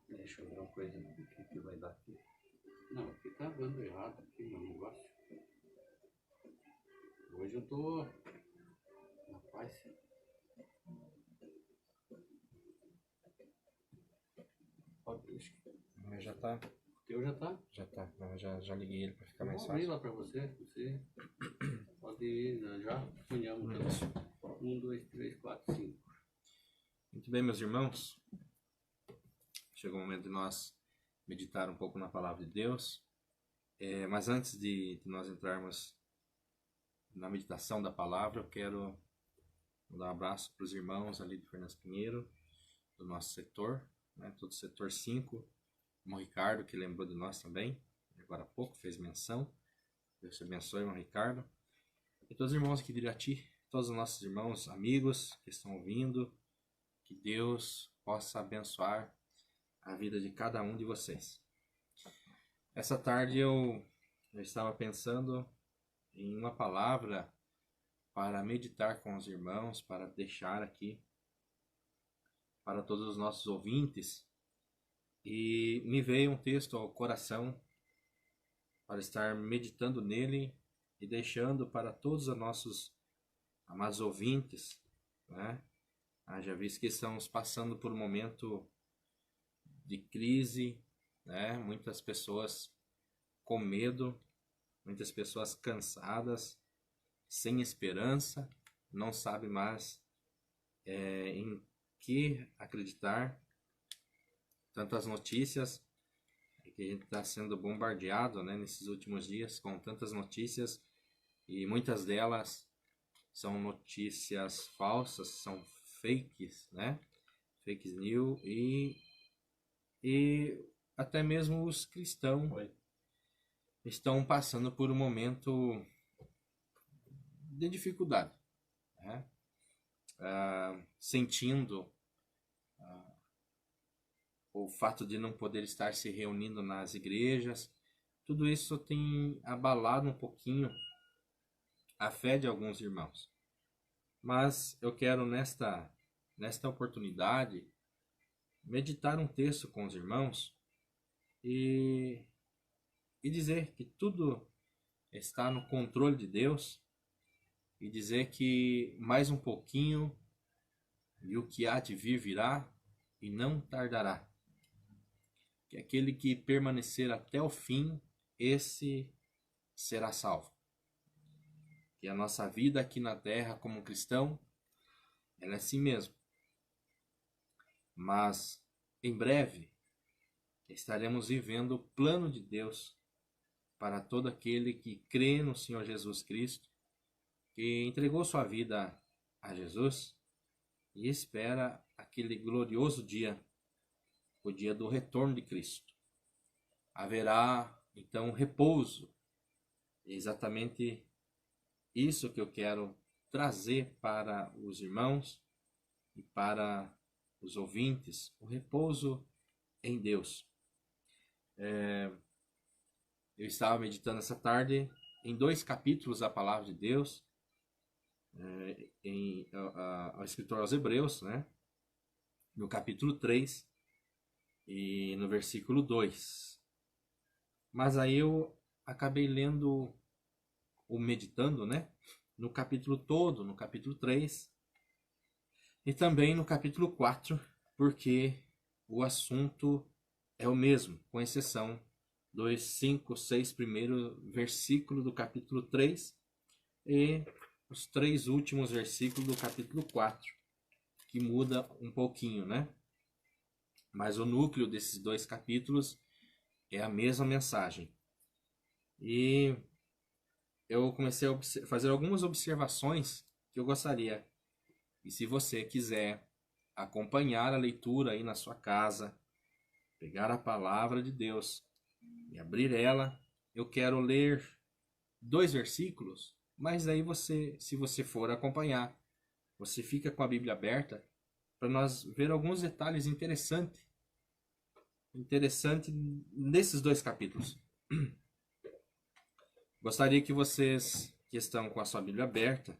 Deixa eu ver uma coisa. O que vai dar aqui? Não, aqui tá dando errado aqui meu negócio. Hoje eu tô na paz. Mas já tá. O teu já tá? Já tá. Já liguei ele pra ficar mais Vou abrir fácil. lá pra você. Você pode ir, já punhamos. 1, 2, 3, 4, 5. Muito bem, meus irmãos. Chegou o momento de nós meditar um pouco na palavra de Deus. Mas antes de nós entrarmos na meditação da palavra, eu quero mandar um abraço para os irmãos ali de Fernando Pinheiro, do nosso setor, todo o setor 5. O irmão Ricardo, que lembrou de nós também, agora há pouco, fez menção. Deus te abençoe, irmão Ricardo. E todos os irmãos aqui de Irati, todos os nossos irmãos, amigos que estão ouvindo, que Deus possa abençoar a vida de cada um de vocês. Essa tarde eu estava pensando em uma palavra para meditar com os irmãos, para deixar aqui para todos os nossos ouvintes. E me veio um texto ao coração para estar meditando nele e deixando para todos os nossos amados ouvintes, Haja visto que estamos passando por um momento de crise, Muitas pessoas com medo, muitas pessoas cansadas, sem esperança, não sabem mais em que acreditar. Tantas notícias que a gente está sendo bombardeado, nesses últimos dias com tantas notícias, e muitas delas são notícias falsas, são fakes, fake news, e até mesmo os cristãos estão passando por um momento de dificuldade, sentindo o fato de não poder estar se reunindo nas igrejas, tudo isso tem abalado um pouquinho a fé de alguns irmãos. Mas eu quero nesta oportunidade meditar um texto com os irmãos e dizer que tudo está no controle de Deus, e dizer que mais um pouquinho e o que há de vir virá e não tardará. Que aquele que permanecer até o fim, esse será salvo. Que a nossa vida aqui na terra como cristão, ela é assim mesmo. Mas em breve estaremos vivendo o plano de Deus para todo aquele que crê no Senhor Jesus Cristo, que entregou sua vida a Jesus e espera aquele glorioso dia, o dia do retorno de Cristo. Haverá então repouso. É exatamente isso que eu quero trazer para os irmãos e para os ouvintes, o repouso em Deus. Eu estava meditando essa tarde em 2 capítulos da Palavra de Deus, ao escritor aos Hebreus, né? No capítulo 3 e no versículo 2. Mas aí eu acabei lendo ou meditando, né? No capítulo todo, no capítulo 3 e também no capítulo 4, porque o assunto é o mesmo, com exceção dos 5, 6 primeiros versículos do capítulo 3 e os 3 últimos versículos do capítulo 4, que muda um pouquinho, né? Mas o núcleo desses 2 capítulos é a mesma mensagem. E eu comecei a fazer algumas observações que eu gostaria. E se você quiser acompanhar a leitura aí na sua casa, pegar a palavra de Deus e abrir ela, eu quero ler 2 versículos, mas aí você, se você for acompanhar, você fica com a Bíblia aberta para nós ver alguns detalhes interessantes nesses 2 capítulos. Gostaria que vocês que estão com a sua Bíblia aberta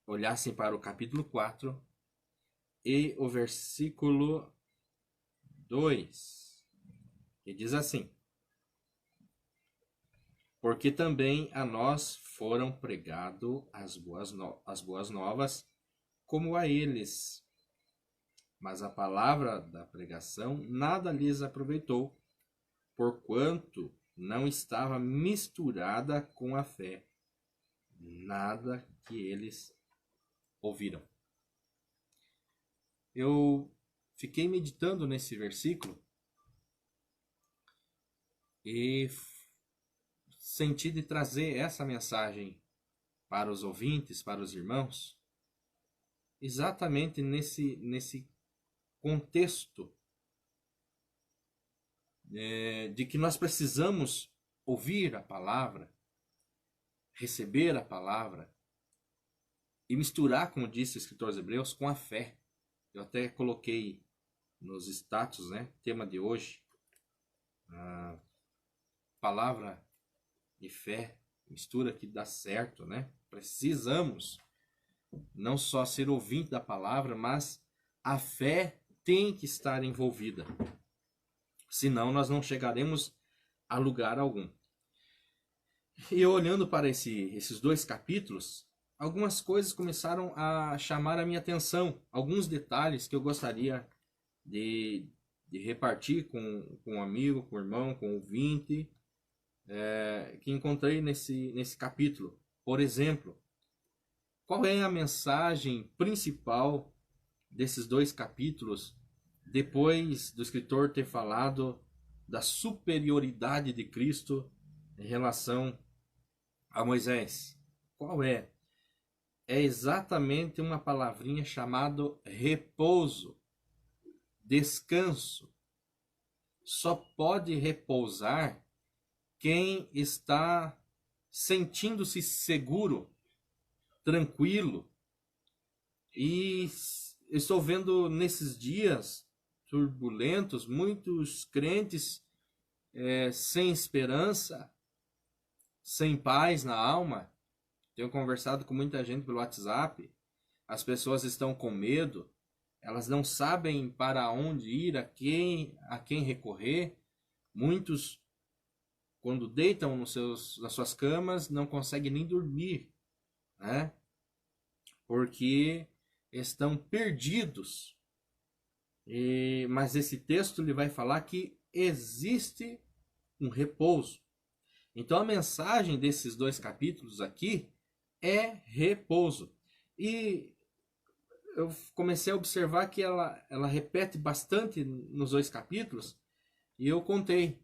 olhassem para o capítulo 4 e o versículo 2, que diz assim: porque também a nós foram pregado as boas novas, como a eles. Mas a palavra da pregação nada lhes aproveitou, porquanto não estava misturada com a fé, nada que eles ouviram. Eu fiquei meditando nesse versículo e senti de trazer essa mensagem para os ouvintes, para os irmãos, exatamente nesse contexto de que nós precisamos ouvir a palavra, receber a palavra e misturar, como disse o escritor aos Hebreus, com a fé. Eu até coloquei nos status, né, tema de hoje, a palavra e fé, mistura que dá certo, né? Precisamos não só ser ouvinte da palavra, mas a fé tem que estar envolvida. Senão nós não chegaremos a lugar algum. E olhando para esses 2 capítulos, algumas coisas começaram a chamar a minha atenção. Alguns detalhes que eu gostaria de repartir com um amigo, com um irmão, com um ouvinte, que encontrei nesse capítulo. Por exemplo, qual é a mensagem principal desses 2 capítulos, depois do escritor ter falado da superioridade de Cristo em relação a Moisés? Qual é? É exatamente uma palavrinha chamada repouso, descanso. Só pode repousar quem está sentindo-se seguro, tranquilo. E estou vendo nesses dias turbulentos, muitos crentes sem esperança, sem paz na alma. Tenho conversado com muita gente pelo WhatsApp. As pessoas estão com medo, elas não sabem para onde ir, a quem recorrer. Muitos, quando deitam nas suas camas, não conseguem nem dormir, né? Porque estão perdidos. Mas esse texto ele vai falar que existe um repouso. Então a mensagem desses 2 capítulos aqui é repouso. E eu comecei a observar que ela repete bastante nos 2 capítulos, e eu contei.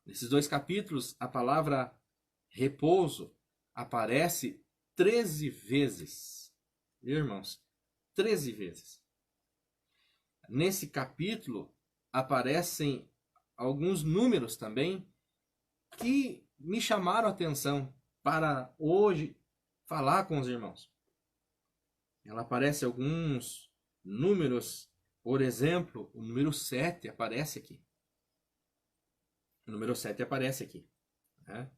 Nesses 2 capítulos, a palavra repouso aparece 13 vezes. Irmãos, 13 vezes. Nesse capítulo aparecem alguns números também que me chamaram a atenção para hoje falar com os irmãos. Ela aparece alguns números, por exemplo, o número 7 aparece aqui. O número 7 aparece aqui, né?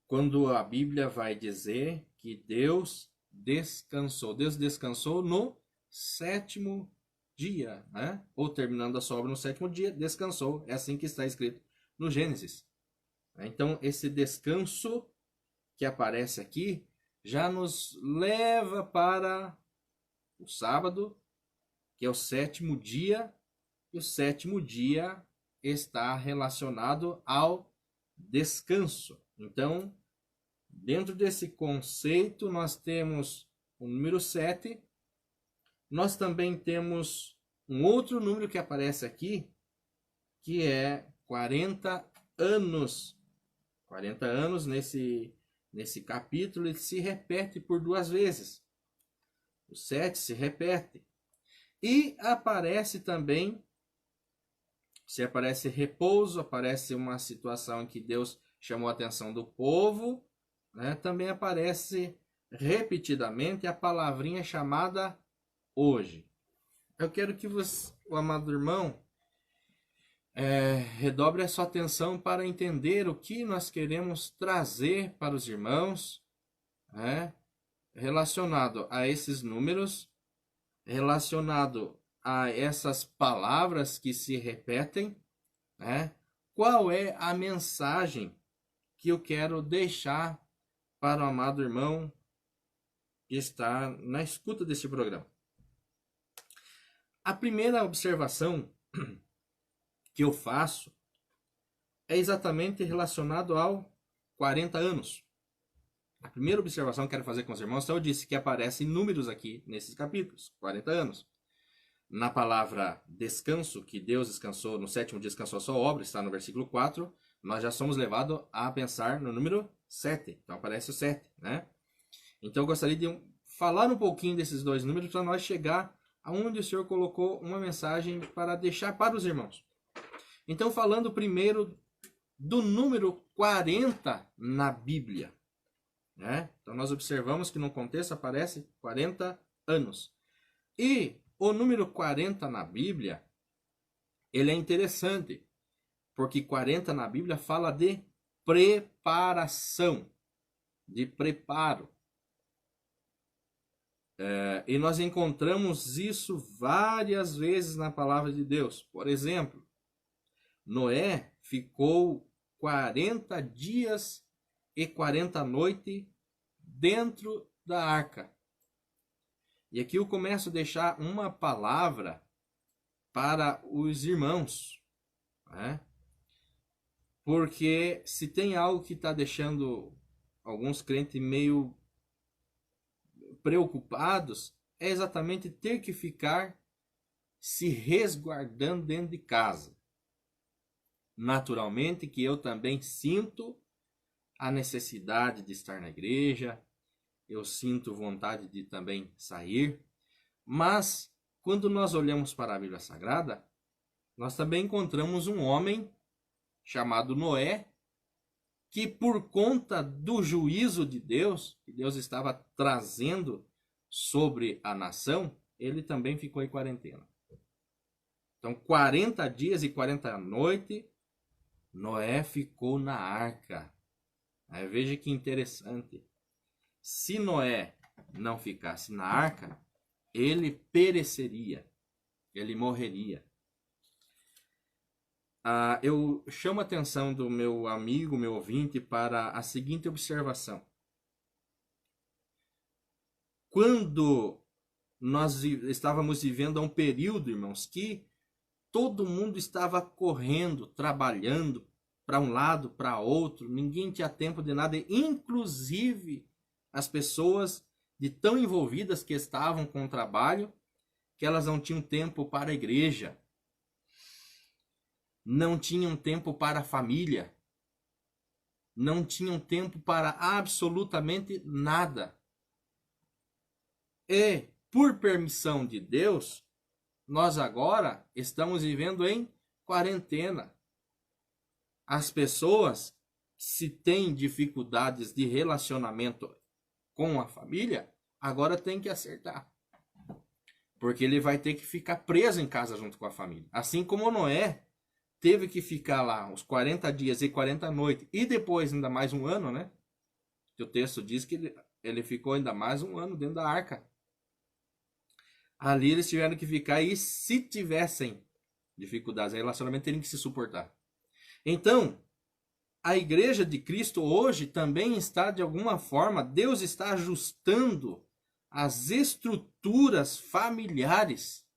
Quando a Bíblia vai dizer que Deus descansou no 7º dia, né? Ou terminando a sua obra no 7º dia, descansou. É assim que está escrito no Gênesis. Então, esse descanso que aparece aqui já nos leva para o sábado, que é o 7º dia, e o 7º dia está relacionado ao descanso. Então, dentro desse conceito, nós temos o número 7. Nós também temos um outro número que aparece aqui, que é 40 anos. 40 anos nesse capítulo, ele se repete por 2 vezes. O 7 se repete. E aparece também, se aparece repouso, aparece uma situação em que Deus chamou a atenção do povo, né? Também aparece repetidamente a palavrinha chamada hoje. Eu quero que você, o amado irmão, redobre a sua atenção para entender o que nós queremos trazer para os irmãos, né? Relacionado a esses números, relacionado a essas palavras que se repetem, né? Qual é a mensagem que eu quero deixar para o amado irmão que está na escuta desse programa? A primeira observação que eu faço é exatamente relacionado ao 40 anos. A primeira observação que quero fazer com os irmãos, eu disse que aparecem números aqui nesses capítulos, 40 anos. Na palavra descanso, que Deus descansou, no 7º dia descansou a sua obra, está no versículo 4, nós já somos levados a pensar no número 7. Então aparece o 7, né? Então eu gostaria de falar um pouquinho desses 2 números para nós chegar aonde o Senhor colocou uma mensagem para deixar para os irmãos. Então, falando primeiro do número 40 na Bíblia, né? Então, nós observamos que no contexto aparece 40 anos. E o número 40 na Bíblia, ele é interessante, porque 40 na Bíblia fala de preparação, de preparo. E nós encontramos isso várias vezes na palavra de Deus. Por exemplo, Noé ficou 40 dias e 40 noites dentro da arca. E aqui eu começo a deixar uma palavra para os irmãos, né? Porque se tem algo que está deixando alguns crentes meio preocupados, é exatamente ter que ficar se resguardando dentro de casa. Naturalmente que eu também sinto a necessidade de estar na igreja, eu sinto vontade de também sair, mas quando nós olhamos para a Bíblia Sagrada, nós também encontramos um homem chamado Noé, que por conta do juízo de Deus, que Deus estava trazendo sobre a nação, ele também ficou em quarentena. Então, 40 dias e 40 noites, Noé ficou na arca. Aí veja que interessante. Se Noé não ficasse na arca, ele pereceria, ele morreria. Eu chamo a atenção do meu amigo, meu ouvinte, para a seguinte observação. Quando nós estávamos vivendo um período, irmãos, que todo mundo estava correndo, trabalhando para um lado, para outro, ninguém tinha tempo de nada, inclusive as pessoas de tão envolvidas que estavam com o trabalho, que elas não tinham tempo para a igreja, não tinham tempo para a família, não tinham tempo para absolutamente nada. E, por permissão de Deus, nós agora estamos vivendo em quarentena. As pessoas, se têm dificuldades de relacionamento com a família, agora tem que acertar. Porque ele vai ter que ficar preso em casa junto com a família. Assim como Noé teve que ficar lá os 40 dias e 40 noites. E depois ainda mais um ano, né? Que o texto diz que ele ficou ainda mais um ano dentro da arca. Ali eles tiveram que ficar e se tivessem dificuldades em relacionamento, teriam que se suportar. Então, a igreja de Cristo hoje também está, de alguma forma, Deus está ajustando as estruturas familiares.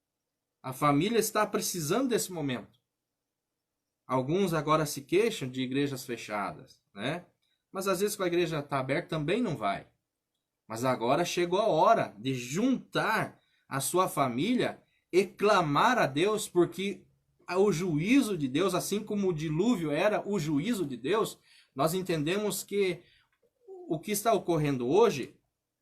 A família está precisando desse momento. Alguns agora se queixam de igrejas fechadas, né? Mas às vezes com a igreja está aberta também não vai. Mas agora chegou a hora de juntar a sua família e clamar a Deus, porque o juízo de Deus, assim como o dilúvio era o juízo de Deus, nós entendemos que o que está ocorrendo hoje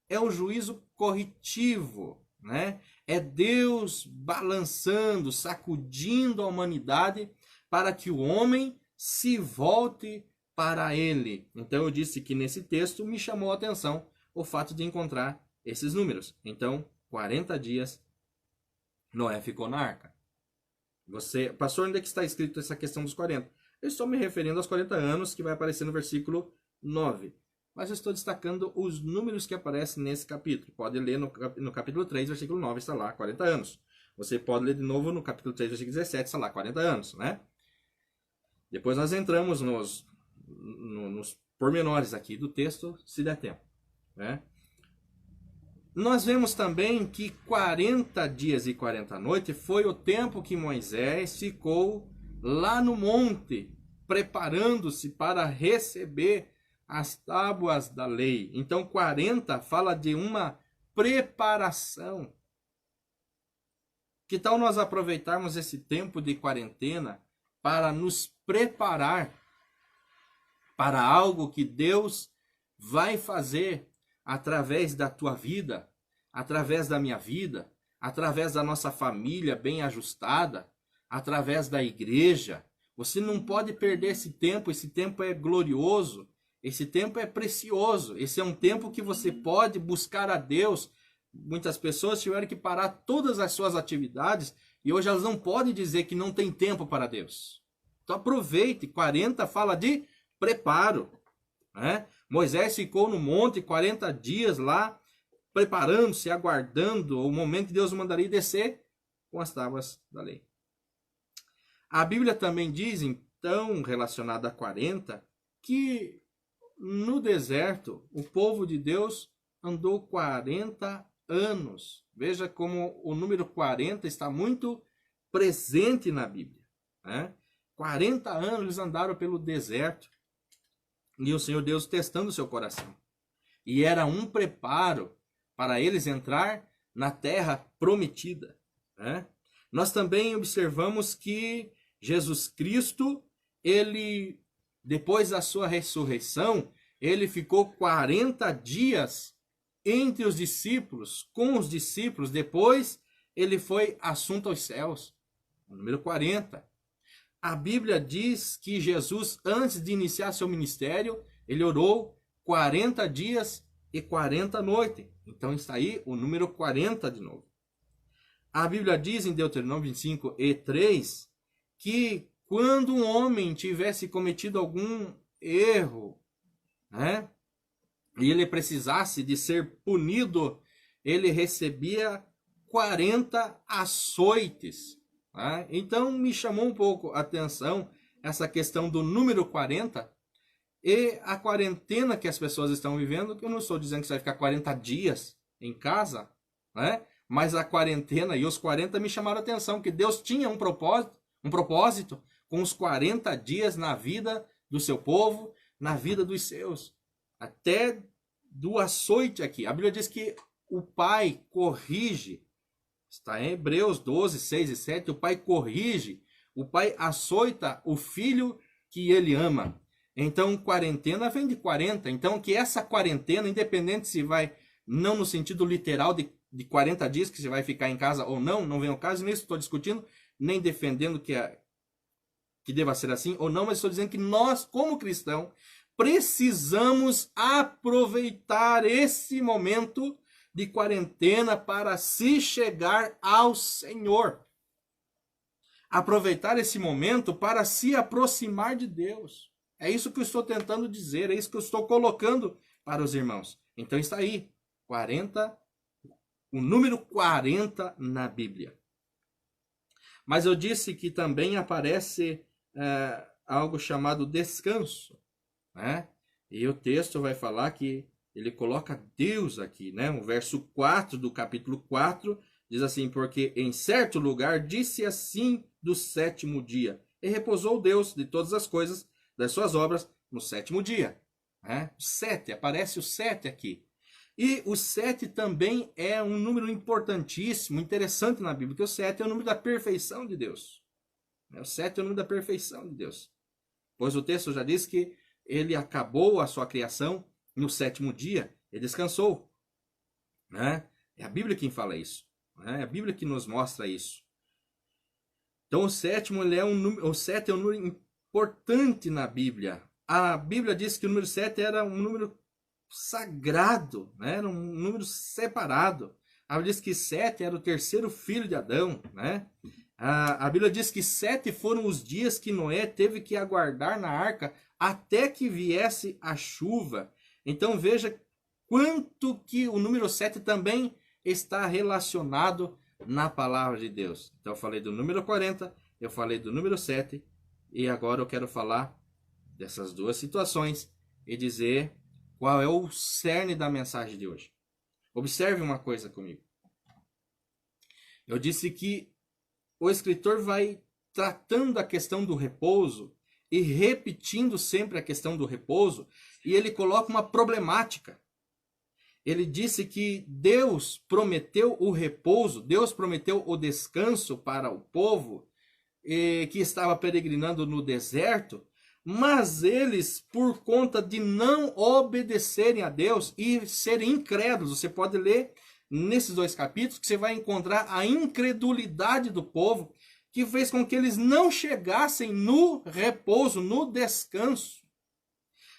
é o juízo corretivo, né? É Deus balançando, sacudindo a humanidade para que o homem se volte para ele. Então eu disse que nesse texto me chamou a atenção o fato de encontrar esses números. Então, 40 dias, Noé ficou na arca. Pastor, onde é que está escrito essa questão dos 40? Eu estou me referindo aos 40 anos que vai aparecer no versículo 9. Mas eu estou destacando os números que aparecem nesse capítulo. Pode ler no capítulo 3, versículo 9, está lá, 40 anos. Você pode ler de novo no capítulo 3, versículo 17, está lá, 40 anos, né? Depois nós entramos nos pormenores aqui do texto, se der tempo, né? Nós vemos também que 40 dias e 40 noites foi o tempo que Moisés ficou lá no monte, preparando-se para receber as tábuas da lei. Então 40 fala de uma preparação. Que tal nós aproveitarmos esse tempo de quarentena para nos preparar para algo que Deus vai fazer através da tua vida, através da minha vida, através da nossa família bem ajustada, através da igreja. Você não pode perder esse tempo é glorioso, esse tempo é precioso, esse é um tempo que você pode buscar a Deus. Muitas pessoas tiveram que parar todas as suas atividades e hoje elas não podem dizer que não tem tempo para Deus. Então aproveite, 40 fala de preparo, né? Moisés ficou no monte 40 dias lá, preparando-se, aguardando o momento que Deus mandaria descer com as tábuas da lei. A Bíblia também diz, então, relacionada a 40, que no deserto o povo de Deus andou 40 anos. Veja como o número 40 está muito presente na Bíblia, né? 40 anos eles andaram pelo deserto. E o Senhor Deus testando o seu coração. E era um preparo para eles entrar na terra prometida, né? Nós também observamos que Jesus Cristo, ele, depois da sua ressurreição, ele ficou 40 dias entre os discípulos, com os discípulos. Depois ele foi assunto aos céus. O número 40. A Bíblia diz que Jesus, antes de iniciar seu ministério, ele orou 40 dias e 40 noites. Então está aí o número 40 de novo. A Bíblia diz em Deuteronômio 25:3 que quando um homem tivesse cometido algum erro, né, e ele precisasse de ser punido, ele recebia 40 açoites. Né? Então me chamou um pouco a atenção essa questão do número 40 e a quarentena que as pessoas estão vivendo, que eu não estou dizendo que você vai ficar 40 dias em casa, né? Mas a quarentena e os 40 me chamaram a atenção, que Deus tinha um propósito com os 40 dias na vida do seu povo, na vida dos seus. Até do açoite aqui. A Bíblia diz que o pai corrige, está em Hebreus 12, 6 e 7, o pai corrige, o pai açoita o filho que ele ama. Então, quarentena vem de 40. Então, que essa quarentena, independente se vai, não no sentido literal de 40 dias, que você vai ficar em casa ou não, não vem ao caso, nem estou discutindo, nem defendendo que deva ser assim ou não, mas estou dizendo que nós, como cristãos, precisamos aproveitar esse momento de quarentena para se chegar ao Senhor. Aproveitar esse momento para se aproximar de Deus. É isso que eu estou tentando dizer, é isso que eu estou colocando para os irmãos. Então está aí, 40, o número 40 na Bíblia. Mas eu disse que também aparece algo chamado descanso, né? E o texto vai falar que ele coloca Deus aqui, né? O verso 4 do capítulo 4 diz assim: porque em certo lugar disse assim do sétimo dia, e repousou Deus de todas as coisas das suas obras no sétimo dia. Né? 7, aparece o 7 aqui. E o 7 também é um número importantíssimo, interessante na Bíblia, porque o 7 é o número da perfeição de Deus. O 7 é o número da perfeição de Deus. Pois o texto já diz que ele acabou a sua criação no sétimo dia, ele descansou. Né? É a Bíblia quem fala isso. Né? É a Bíblia que nos mostra isso. Então o 7 é um número importante na Bíblia. A Bíblia diz que o número 7 era um número sagrado, né? Era um número separado. A Bíblia diz que 7 era o terceiro filho de Adão. Né? A Bíblia diz que 7 foram os dias que Noé teve que aguardar na arca até que viesse a chuva. Então veja quanto que o número 7 também está relacionado na palavra de Deus. Então eu falei do número 40, eu falei do número 7, e agora eu quero falar dessas duas situações e dizer qual é o cerne da mensagem de hoje. Observe uma coisa comigo. Eu disse que o escritor vai tratando a questão do repouso e repetindo sempre a questão do repouso, e ele coloca uma problemática. Ele disse que Deus prometeu o repouso, Deus prometeu o descanso para o povo que estava peregrinando no deserto, mas eles, por conta de não obedecerem a Deus e serem incrédulos, você pode ler nesses 2 capítulos que você vai encontrar a incredulidade do povo, que fez com que eles não chegassem no repouso, no descanso.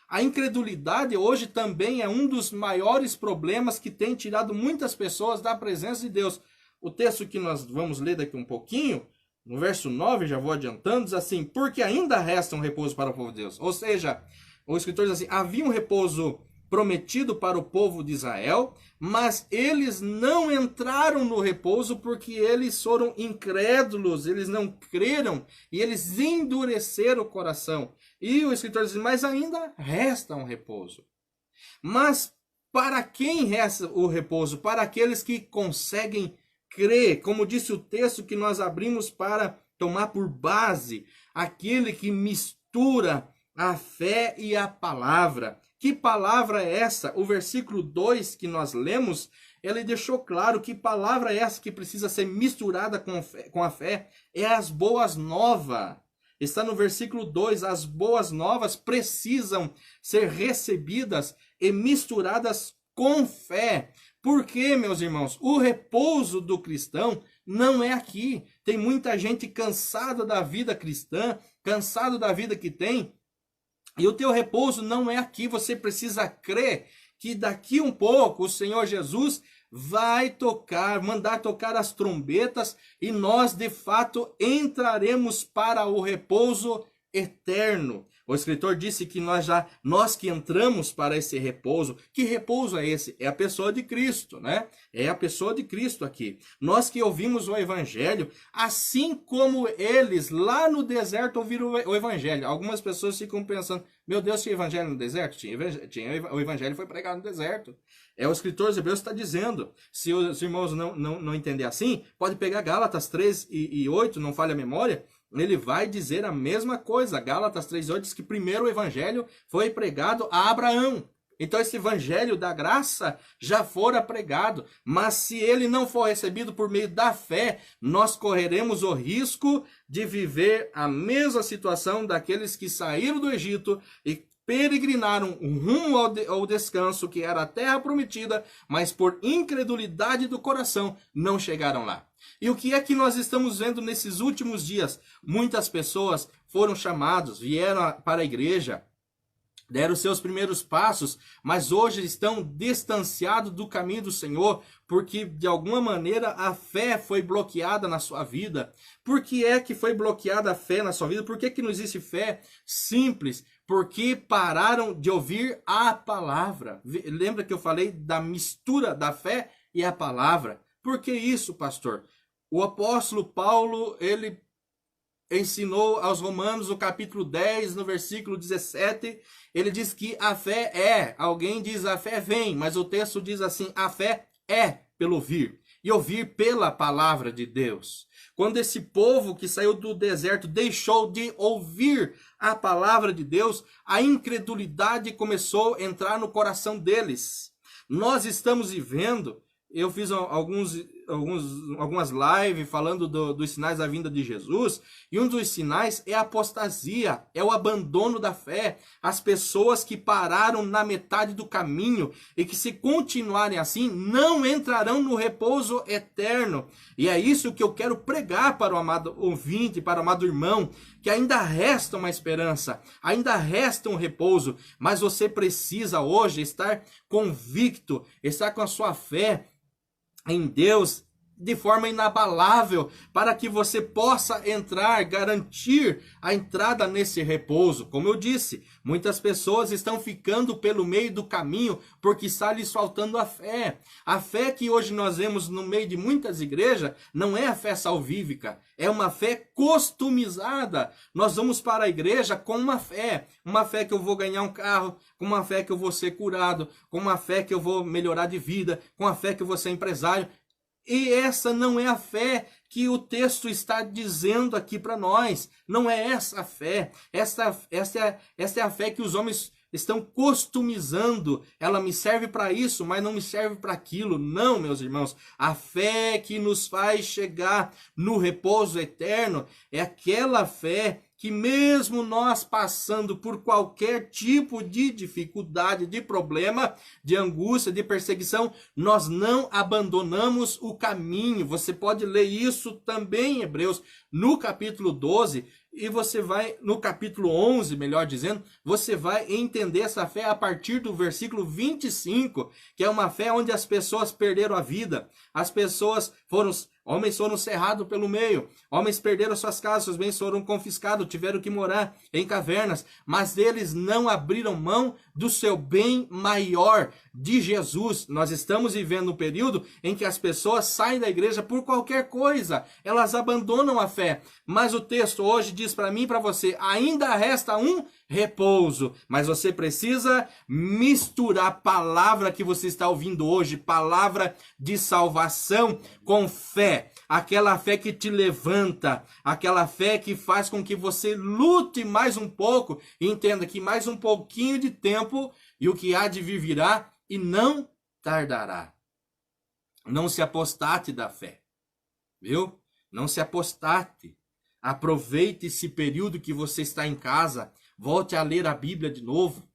A incredulidade hoje também é um dos maiores problemas que tem tirado muitas pessoas da presença de Deus. O texto que nós vamos ler daqui um pouquinho, no verso 9, já vou adiantando, diz assim: porque ainda resta um repouso para o povo de Deus. Ou seja, o escritor diz assim: havia um repouso prometido para o povo de Israel, mas eles não entraram no repouso porque eles foram incrédulos, eles não creram e eles endureceram o coração. E o escritor diz: mas ainda resta um repouso. Mas para quem resta o repouso? Para aqueles que conseguem crer, como disse o texto que nós abrimos para tomar por base, aquele que mistura a fé e a palavra. Que palavra é essa? O versículo 2 que nós lemos, ele deixou claro que palavra é essa que precisa ser misturada com a fé. É as boas novas. Está no versículo 2, as boas novas precisam ser recebidas e misturadas com fé. Por quê, meus irmãos? O repouso do cristão não é aqui. Tem muita gente cansada da vida cristã, cansado da vida que tem, e o teu repouso não é aqui. Você precisa crer que daqui um pouco o Senhor Jesus vai tocar, mandar tocar as trombetas, e nós de fato entraremos para o repouso eterno. O escritor disse que nós que entramos para esse repouso. Que repouso é esse? É a pessoa de Cristo, né? É a pessoa de Cristo aqui. Nós que ouvimos o evangelho, assim como eles lá no deserto ouviram o evangelho. Algumas pessoas ficam pensando, meu Deus, tinha evangelho no deserto? O evangelho foi pregado no deserto. O escritor dos Hebreus está dizendo, se os irmãos não entender assim, pode pegar Gálatas 3 e 8, não falha a memória, ele vai dizer a mesma coisa. Gálatas 3:8 diz que primeiro o evangelho foi pregado a Abraão. Então esse evangelho da graça já fora pregado, mas se ele não for recebido por meio da fé, nós correremos o risco de viver a mesma situação daqueles que saíram do Egito e peregrinaram rumo ao descanso, que era a terra prometida, mas por incredulidade do coração não chegaram lá. E o que é que nós estamos vendo nesses últimos dias? Muitas pessoas foram chamados, vieram para a igreja, deram seus primeiros passos, mas hoje estão distanciados do caminho do Senhor, porque de alguma maneira a fé foi bloqueada na sua vida. Por que é que foi bloqueada a fé na sua vida? Por que não existe fé? Simples, porque pararam de ouvir a palavra. Lembra que eu falei da mistura da fé e a palavra? Por que isso, pastor? O apóstolo Paulo, ele ensinou aos Romanos, no capítulo 10, no versículo 17, ele diz que a fé alguém diz a fé vem, mas o texto diz assim, a fé é pelo ouvir, e ouvir pela palavra de Deus. Quando esse povo que saiu do deserto deixou de ouvir a palavra de Deus, a incredulidade começou a entrar no coração deles. Nós estamos vivendo, eu fiz algumas lives falando dos sinais da vinda de Jesus, e um dos sinais é a apostasia, é o abandono da fé. As pessoas que pararam na metade do caminho e que, se continuarem assim, não entrarão no repouso eterno. E é isso que eu quero pregar para o amado ouvinte, para o amado irmão, que ainda resta uma esperança, ainda resta um repouso, mas você precisa hoje estar convicto, estar com a sua fé em Deus de forma inabalável, para que você possa entrar, garantir a entrada nesse repouso. Como eu disse, muitas pessoas estão ficando pelo meio do caminho porque está lhes faltando a fé. A fé que hoje nós vemos no meio de muitas igrejas não é a fé salvífica, é uma fé customizada. Nós vamos para a igreja com uma fé que eu vou ganhar um carro, com uma fé que eu vou ser curado, com uma fé que eu vou melhorar de vida, com a fé que eu vou ser empresário. E essa não é a fé que o texto está dizendo aqui para nós. Não é essa a fé. Essa é a fé que os homens estão customizando. Ela me serve para isso, mas não me serve para aquilo. Não, meus irmãos. A fé que nos faz chegar no repouso eterno é aquela fé que, mesmo nós passando por qualquer tipo de dificuldade, de problema, de angústia, de perseguição, nós não abandonamos o caminho. Você pode ler isso também em Hebreus, no capítulo 12, e você vai, no capítulo 11, melhor dizendo, você vai entender essa fé a partir do versículo 25, que é uma fé onde as pessoas perderam a vida, homens foram cerrados pelo meio, homens perderam suas casas, seus bens foram confiscados, tiveram que morar em cavernas, mas eles não abriram mão do seu bem maior, de Jesus. Nós estamos vivendo um período em que as pessoas saem da igreja por qualquer coisa, elas abandonam a fé, mas o texto hoje diz para mim e para você, ainda resta um repouso, mas você precisa misturar a palavra que você está ouvindo hoje, palavra de salvação, com fé, aquela fé que te levanta, aquela fé que faz com que você lute mais um pouco e entenda que mais um pouquinho de tempo e o que há de vir virá e não tardará. Não se apostate da fé, viu? Não se apostate. Aproveite esse período que você está em casa, volte a ler a Bíblia de novo.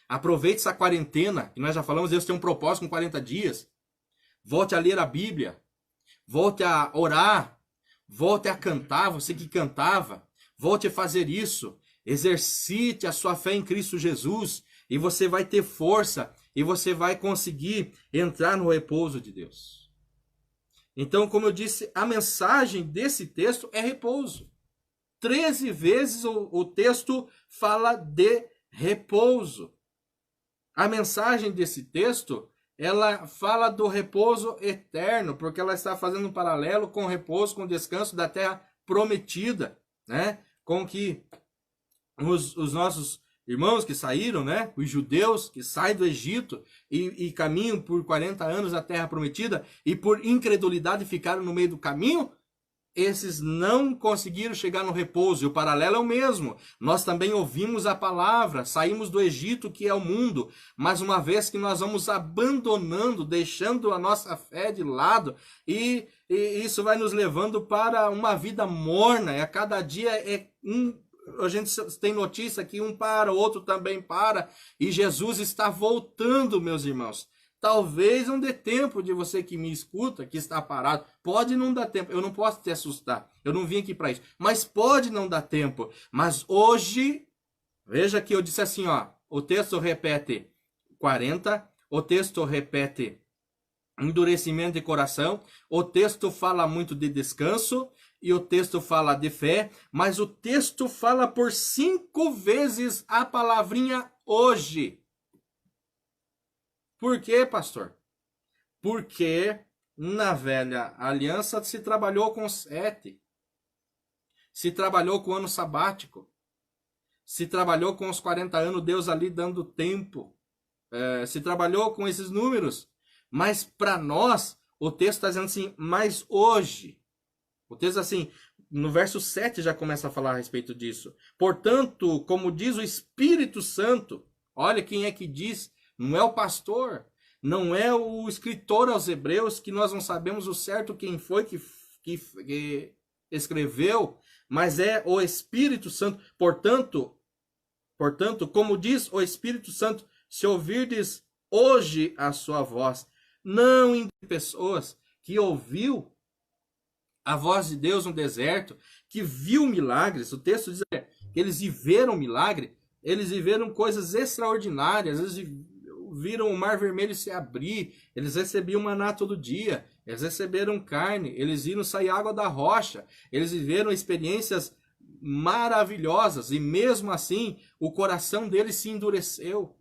Aproveite essa quarentena, que nós já falamos, Deus tem um propósito com 40 dias. Volte a ler a Bíblia. Volte a orar. Volte a cantar, você que cantava. Volte a fazer isso. Exercite a sua fé em Cristo Jesus. E você vai ter força. e você vai conseguir entrar no repouso de Deus. Então, como eu disse, a mensagem desse texto é repouso. 13 vezes o texto fala de repouso. A mensagem desse texto, ela fala do repouso eterno, porque ela está fazendo um paralelo com o repouso, com o descanso da terra prometida, né? Com que os nossos irmãos que saíram, né? Os judeus que saem do Egito e caminham por 40 anos a terra prometida e por incredulidade ficaram no meio do caminho, esses não conseguiram chegar no repouso. E o paralelo é o mesmo. Nós também ouvimos a palavra, saímos do Egito, que é o mundo, mas uma vez que nós vamos abandonando, deixando a nossa fé de lado, e isso vai nos levando para uma vida morna. E a cada dia a gente tem notícia que um para, o outro também para, e Jesus está voltando, meus irmãos. Talvez não dê tempo de você que me escuta, que está parado. Pode não dar tempo. Eu não posso te assustar. Eu não vim aqui para isso. Mas pode não dar tempo. Mas hoje, veja que eu disse assim, ó. O texto repete 40. O texto repete endurecimento de coração. O texto fala muito de descanso. E o texto fala de fé. Mas o texto fala por 5 vezes a palavrinha hoje. Por quê, pastor? Porque na velha aliança se trabalhou com 7. Se trabalhou com o ano sabático. Se trabalhou com os 40 anos, Deus ali dando tempo. Se trabalhou com esses números. Mas para nós, o texto está dizendo assim, mas hoje. O texto assim, no verso 7 já começa a falar a respeito disso. Portanto, como diz o Espírito Santo, olha quem é que diz. Não é o pastor, não é o escritor aos Hebreus, que nós não sabemos o certo quem foi que escreveu, mas é o Espírito Santo. Portanto, como diz o Espírito Santo, se ouvirdes hoje a sua voz, não em pessoas que ouviu a voz de Deus no deserto, que viu milagres. O texto diz que eles viveram milagre, eles viveram coisas extraordinárias, eles viram o mar vermelho se abrir, eles recebiam maná todo dia, eles receberam carne, eles viram sair água da rocha, eles viveram experiências maravilhosas e mesmo assim o coração deles se endureceu.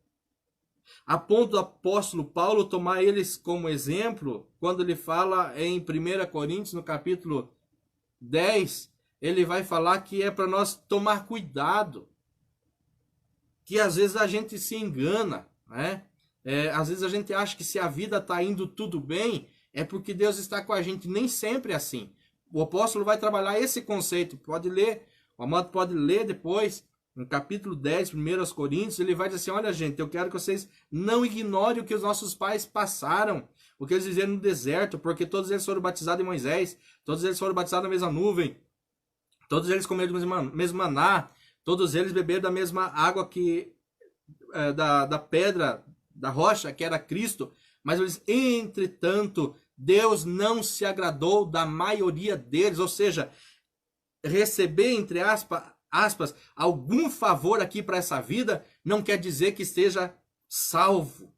A ponto do apóstolo Paulo tomar eles como exemplo, quando ele fala em 1 Coríntios, no capítulo 10, ele vai falar que é para nós tomar cuidado, que às vezes a gente se engana, né? Às vezes a gente acha que se a vida está indo tudo bem, é porque Deus está com a gente. Nem sempre é assim. O apóstolo vai trabalhar esse conceito. Pode ler, o amado pode ler depois, no capítulo 10, 1 Coríntios, ele vai dizer assim, olha gente, eu quero que vocês não ignorem o que os nossos pais passaram, o que eles viveram no deserto, porque todos eles foram batizados em Moisés, todos eles foram batizados na mesma nuvem, todos eles comeram do mesmo maná, todos eles beberam da mesma água que da pedra, da rocha, que era Cristo, mas eles, entretanto, Deus não se agradou da maioria deles, ou seja, receber, entre aspas, algum favor aqui para essa vida, não quer dizer que esteja salvo,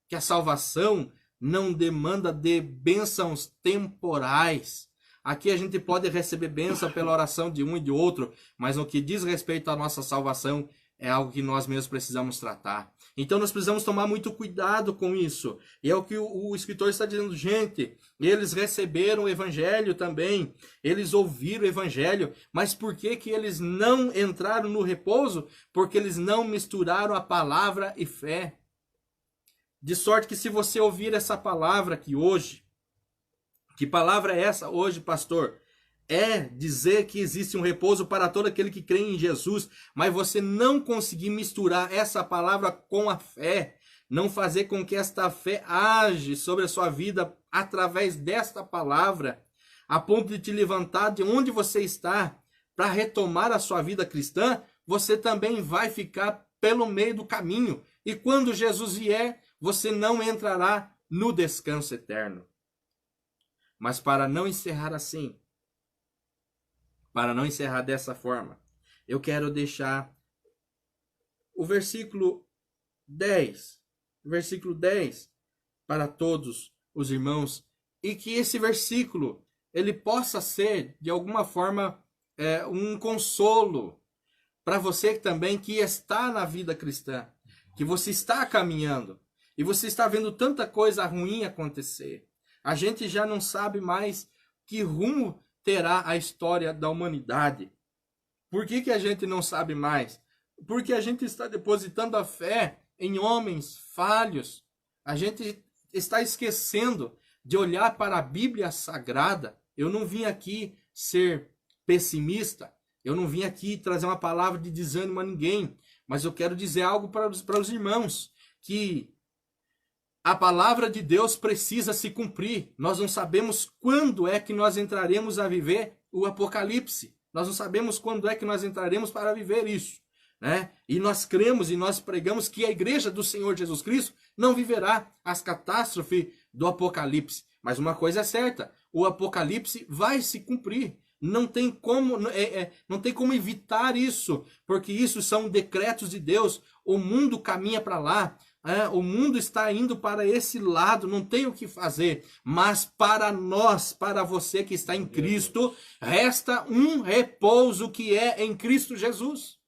que a salvação não demanda de bênçãos temporais. Aqui a gente pode receber bênção pela oração de um e de outro, mas no que diz respeito à nossa salvação, é algo que nós mesmos precisamos tratar. Então nós precisamos tomar muito cuidado com isso. E é o que o escritor está dizendo, gente, eles receberam o evangelho também, eles ouviram o evangelho, mas por que que eles não entraram no repouso? Porque eles não misturaram a palavra e fé. De sorte que se você ouvir essa palavra aqui hoje, que palavra é essa hoje, pastor? É dizer que existe um repouso para todo aquele que crê em Jesus, mas você não conseguir misturar essa palavra com a fé, não fazer com que esta fé age sobre a sua vida através desta palavra, a ponto de te levantar de onde você está para retomar a sua vida cristã, você também vai ficar pelo meio do caminho. E quando Jesus vier, você não entrará no descanso eterno. Mas para não encerrar assim, para não encerrar dessa forma, eu quero deixar o versículo 10 versículo 10, para todos os irmãos, e que esse versículo ele possa ser, de alguma forma, um consolo para você também que está na vida cristã, que você está caminhando, e você está vendo tanta coisa ruim acontecer. A gente já não sabe mais que rumo terá a história da humanidade. Por que a gente não sabe mais? Porque a gente está depositando a fé em homens falhos. A gente está esquecendo de olhar para a Bíblia Sagrada. Eu não vim aqui ser pessimista. Eu não vim aqui trazer uma palavra de desânimo a ninguém. Mas eu quero dizer algo para os irmãos. Que a palavra de Deus precisa se cumprir. Nós não sabemos quando é que nós entraremos a viver o Apocalipse. Nós não sabemos quando é que nós entraremos para viver isso, né? E nós cremos e nós pregamos que a igreja do Senhor Jesus Cristo não viverá as catástrofes do Apocalipse. Mas uma coisa é certa, o Apocalipse vai se cumprir. Não tem como, não tem como evitar isso, porque isso são decretos de Deus. O mundo caminha para lá. O mundo está indo para esse lado, não tem o que fazer. Mas para nós, para você que está em Cristo, resta um repouso que é em Cristo Jesus.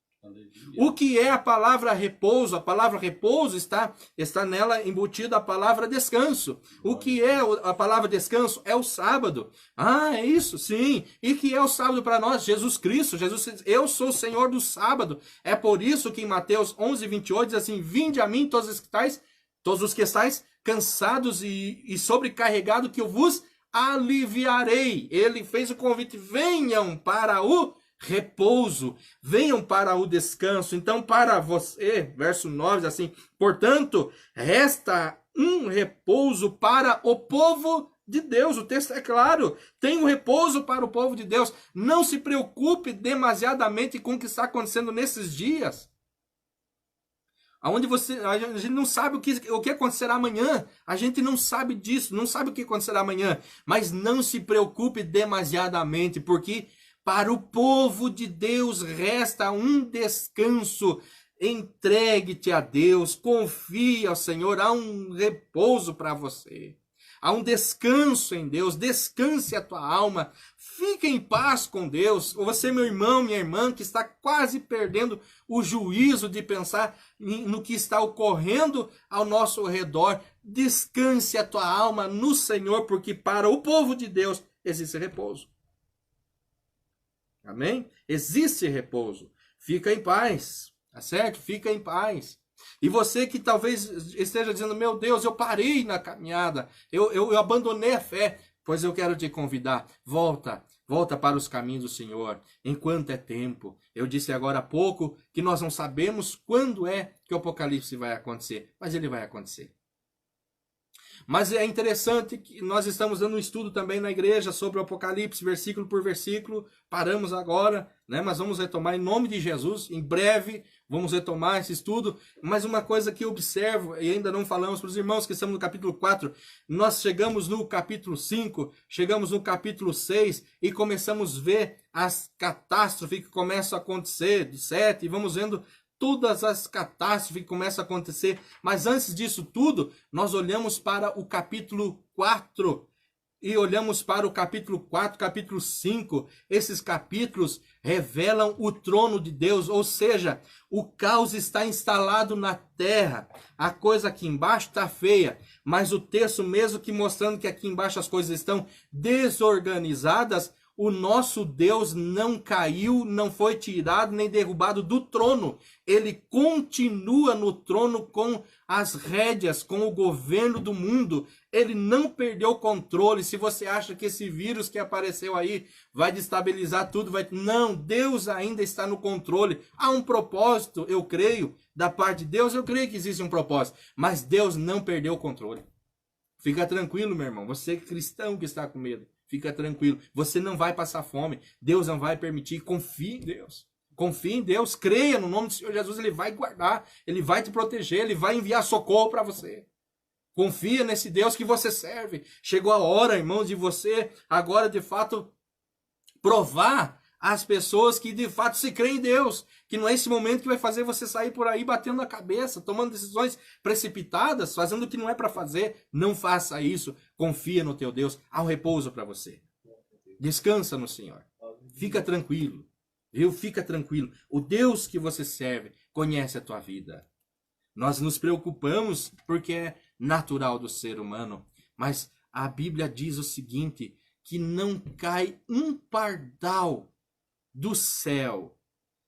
O que é a palavra repouso? A palavra repouso está nela embutida a palavra descanso. O que é a palavra descanso? É o sábado. Ah, é isso? Sim. E que é o sábado para nós? Jesus Cristo. Jesus, eu sou o Senhor do sábado. É por isso que em Mateus 11:28 diz assim: vinde a mim todos os que estáis cansados e sobrecarregados, que eu vos aliviarei. Ele fez o convite: venham para o repouso, venham para o descanso. Então, para você, verso 9, assim: portanto, resta um repouso para o povo de Deus. O texto é claro, tem um repouso para o povo de Deus. Não se preocupe demasiadamente com o que está acontecendo nesses dias, onde a gente não sabe o que acontecerá amanhã. A gente não sabe disso, não sabe o que acontecerá amanhã. Mas não se preocupe demasiadamente, porque para o povo de Deus resta um descanso. Entregue-te a Deus, confie ao Senhor, há um repouso para você. Há um descanso em Deus, descanse a tua alma, fique em paz com Deus. Você, meu irmão, minha irmã, que está quase perdendo o juízo de pensar no que está ocorrendo ao nosso redor, descanse a tua alma no Senhor, porque para o povo de Deus existe repouso. Amém? Existe repouso. Fica em paz, tá certo? Fica em paz. E você que talvez esteja dizendo: meu Deus, eu parei na caminhada, eu abandonei a fé. Pois eu quero te convidar, volta para os caminhos do Senhor, enquanto é tempo. Eu disse agora há pouco que nós não sabemos quando é que o Apocalipse vai acontecer, mas ele vai acontecer. Mas é interessante que nós estamos dando um estudo também na igreja sobre o Apocalipse, versículo por versículo. Paramos agora, né? Mas vamos retomar em nome de Jesus. Em breve vamos retomar esse estudo. Mas uma coisa que eu observo, e ainda não falamos para os irmãos que estamos no capítulo 4, nós chegamos no capítulo 5, chegamos no capítulo 6 e começamos a ver as catástrofes que começam a acontecer, do 7, e vamos vendo todas as catástrofes que começam a acontecer. Mas antes disso tudo, nós olhamos para o capítulo 4 e olhamos para o capítulo 4, capítulo 5. Esses capítulos revelam o trono de Deus, ou seja, o caos está instalado na terra. A coisa aqui embaixo está feia, mas o texto mesmo que mostrando que aqui embaixo as coisas estão desorganizadas, o nosso Deus não caiu, não foi tirado nem derrubado do trono. Ele continua no trono com as rédeas, com o governo do mundo. Ele não perdeu o controle. Se você acha que esse vírus que apareceu aí vai destabilizar tudo, não, Deus ainda está no controle. Há um propósito, eu creio, da parte de Deus, eu creio que existe um propósito. Mas Deus não perdeu o controle. Fica tranquilo, meu irmão, você cristão que está com medo. Fica tranquilo, você não vai passar fome, Deus não vai permitir, confie em Deus. Confie em Deus, creia no nome do Senhor Jesus, Ele vai guardar, Ele vai te proteger, Ele vai enviar socorro para você. Confia nesse Deus que você serve. Chegou a hora, irmãos, de você agora de fato provar as pessoas que de fato se creem em Deus, que não é esse momento que vai fazer você sair por aí batendo a cabeça, tomando decisões precipitadas, fazendo o que não é para fazer. Não faça isso, confia no teu Deus, há um repouso para você. Descansa no Senhor, fica tranquilo, viu? Fica tranquilo, o Deus que você serve conhece a tua vida. Nós nos preocupamos porque é natural do ser humano, mas a Bíblia diz o seguinte, que não cai um pardal do céu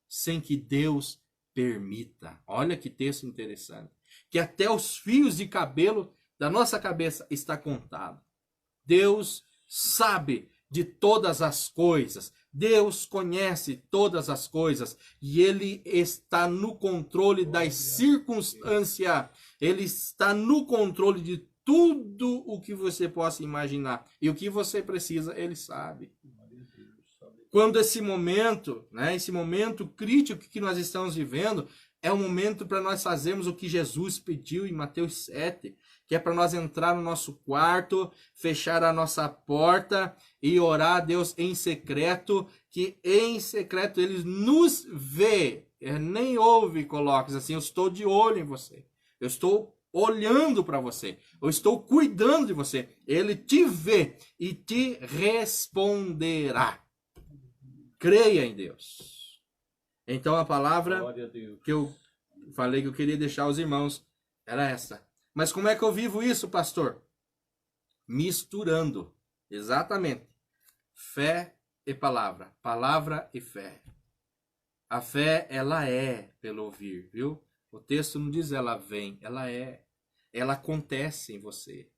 sem que Deus permita. Olha que texto interessante. Que até os fios de cabelo da nossa cabeça está contado. Deus sabe de todas as coisas. Deus conhece todas as coisas e Ele está no controle das circunstâncias. Ele está no controle de tudo o que você possa imaginar. E o que você precisa, Ele sabe. Quando esse momento, né, esse momento crítico que nós estamos vivendo, é um momento para nós fazermos o que Jesus pediu em Mateus 7, que é para nós entrar no nosso quarto, fechar a nossa porta e orar a Deus em secreto, que em secreto Ele nos vê. Nem ouve, coloques assim, eu estou de olho em você. Eu estou olhando para você. Eu estou cuidando de você. Ele te vê e te responderá. Creia em Deus. Então a palavra que eu falei que eu queria deixar aos irmãos era essa. Mas como é que eu vivo isso, pastor? Misturando. Exatamente. Fé e palavra. Palavra e fé. A fé, ela é pelo ouvir, viu? O texto não diz ela vem, ela é. Ela acontece em você.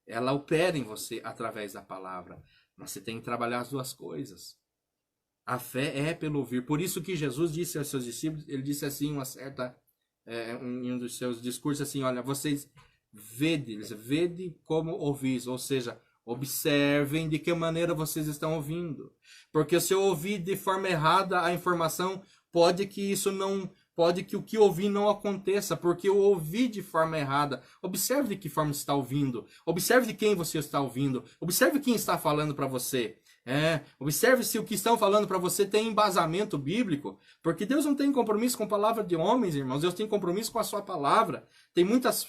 Ela opera em você através da palavra. Mas você tem que trabalhar as duas coisas. A fé é pelo ouvir. Por isso que Jesus disse aos seus discípulos, ele disse assim, em um dos seus discursos, assim, olha, vocês vede como ouvis, ou seja, observem de que maneira vocês estão ouvindo. Porque se eu ouvir de forma errada a informação, pode que o que ouvi não aconteça, porque eu ouvi de forma errada. Observe de que forma você está ouvindo. Observe de quem você está ouvindo. Observe quem está falando para você. Observe se o que estão falando para você tem embasamento bíblico, porque Deus não tem compromisso com a palavra de homens, irmãos. Deus tem compromisso com a sua palavra. Tem muitos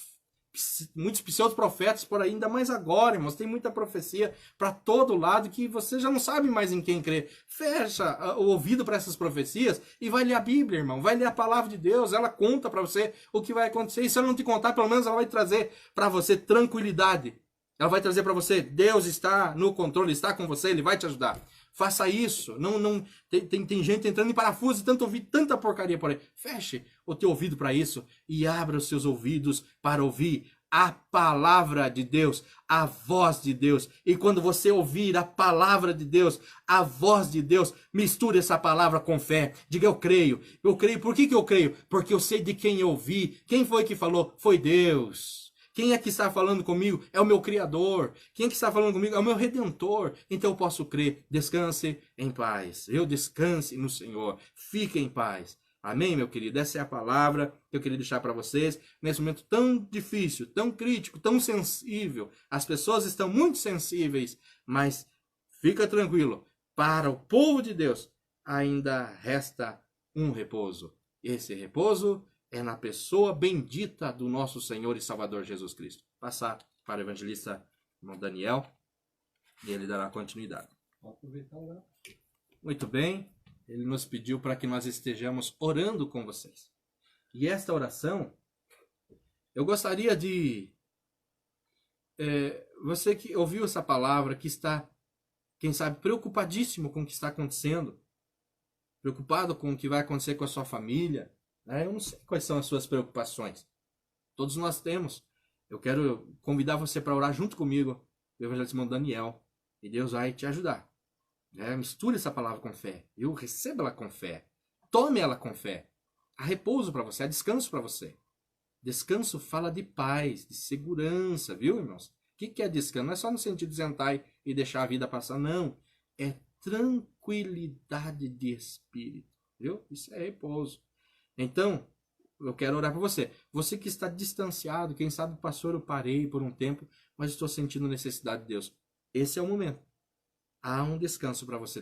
pseudo-profetas por aí, ainda mais agora, irmãos. Tem muita profecia para todo lado que você já não sabe mais em quem crer. Fecha o ouvido para essas profecias e vai ler a Bíblia, irmão. Vai ler a palavra de Deus. Ela conta para você o que vai acontecer. E se ela não te contar, pelo menos ela vai trazer para você tranquilidade. Ela vai trazer para você, Deus está no controle, está com você, Ele vai te ajudar. Faça isso. Tem gente entrando em parafuso e tanto ouvir tanta porcaria por aí. Feche o teu ouvido para isso e abra os seus ouvidos para ouvir a palavra de Deus, a voz de Deus. E quando você ouvir a palavra de Deus, a voz de Deus, misture essa palavra com fé. Diga, eu creio. Eu creio. Por que eu creio? Porque eu sei de quem eu ouvi. Quem foi que falou? Foi Deus. Quem é que está falando comigo? É o meu Criador. Quem é que está falando comigo? É o meu Redentor. Então eu posso crer. Descanse em paz. Eu descanse no Senhor. Fique em paz. Amém, meu querido? Essa é a palavra que eu queria deixar para vocês. Nesse momento tão difícil, tão crítico, tão sensível. As pessoas estão muito sensíveis. Mas fica tranquilo. Para o povo de Deus ainda resta um repouso. Esse repouso é na pessoa bendita do nosso Senhor e Salvador Jesus Cristo. Passar para o evangelista Daniel e ele dará continuidade. Muito bem, ele nos pediu para que nós estejamos orando com vocês. E esta oração, eu gostaria de... você que ouviu essa palavra, que está, quem sabe, preocupadíssimo com o que está acontecendo, preocupado com o que vai acontecer com a sua família, eu não sei quais são as suas preocupações. Todos nós temos. Eu quero convidar você para orar junto comigo, o evangelista Daniel. E Deus vai te ajudar. Misture essa palavra com fé. Receba ela com fé. Tome ela com fé. Há repouso para você, há descanso para você. Descanso fala de paz, de segurança, viu, irmãos? O que é descanso? Não é só no sentido de sentar e deixar a vida passar, não. É tranquilidade de espírito, viu? Isso é repouso. Então, eu quero orar por você. Você que está distanciado, quem sabe, pastor, eu parei por um tempo, mas estou sentindo necessidade de Deus. Esse é o momento. Há um descanso para você.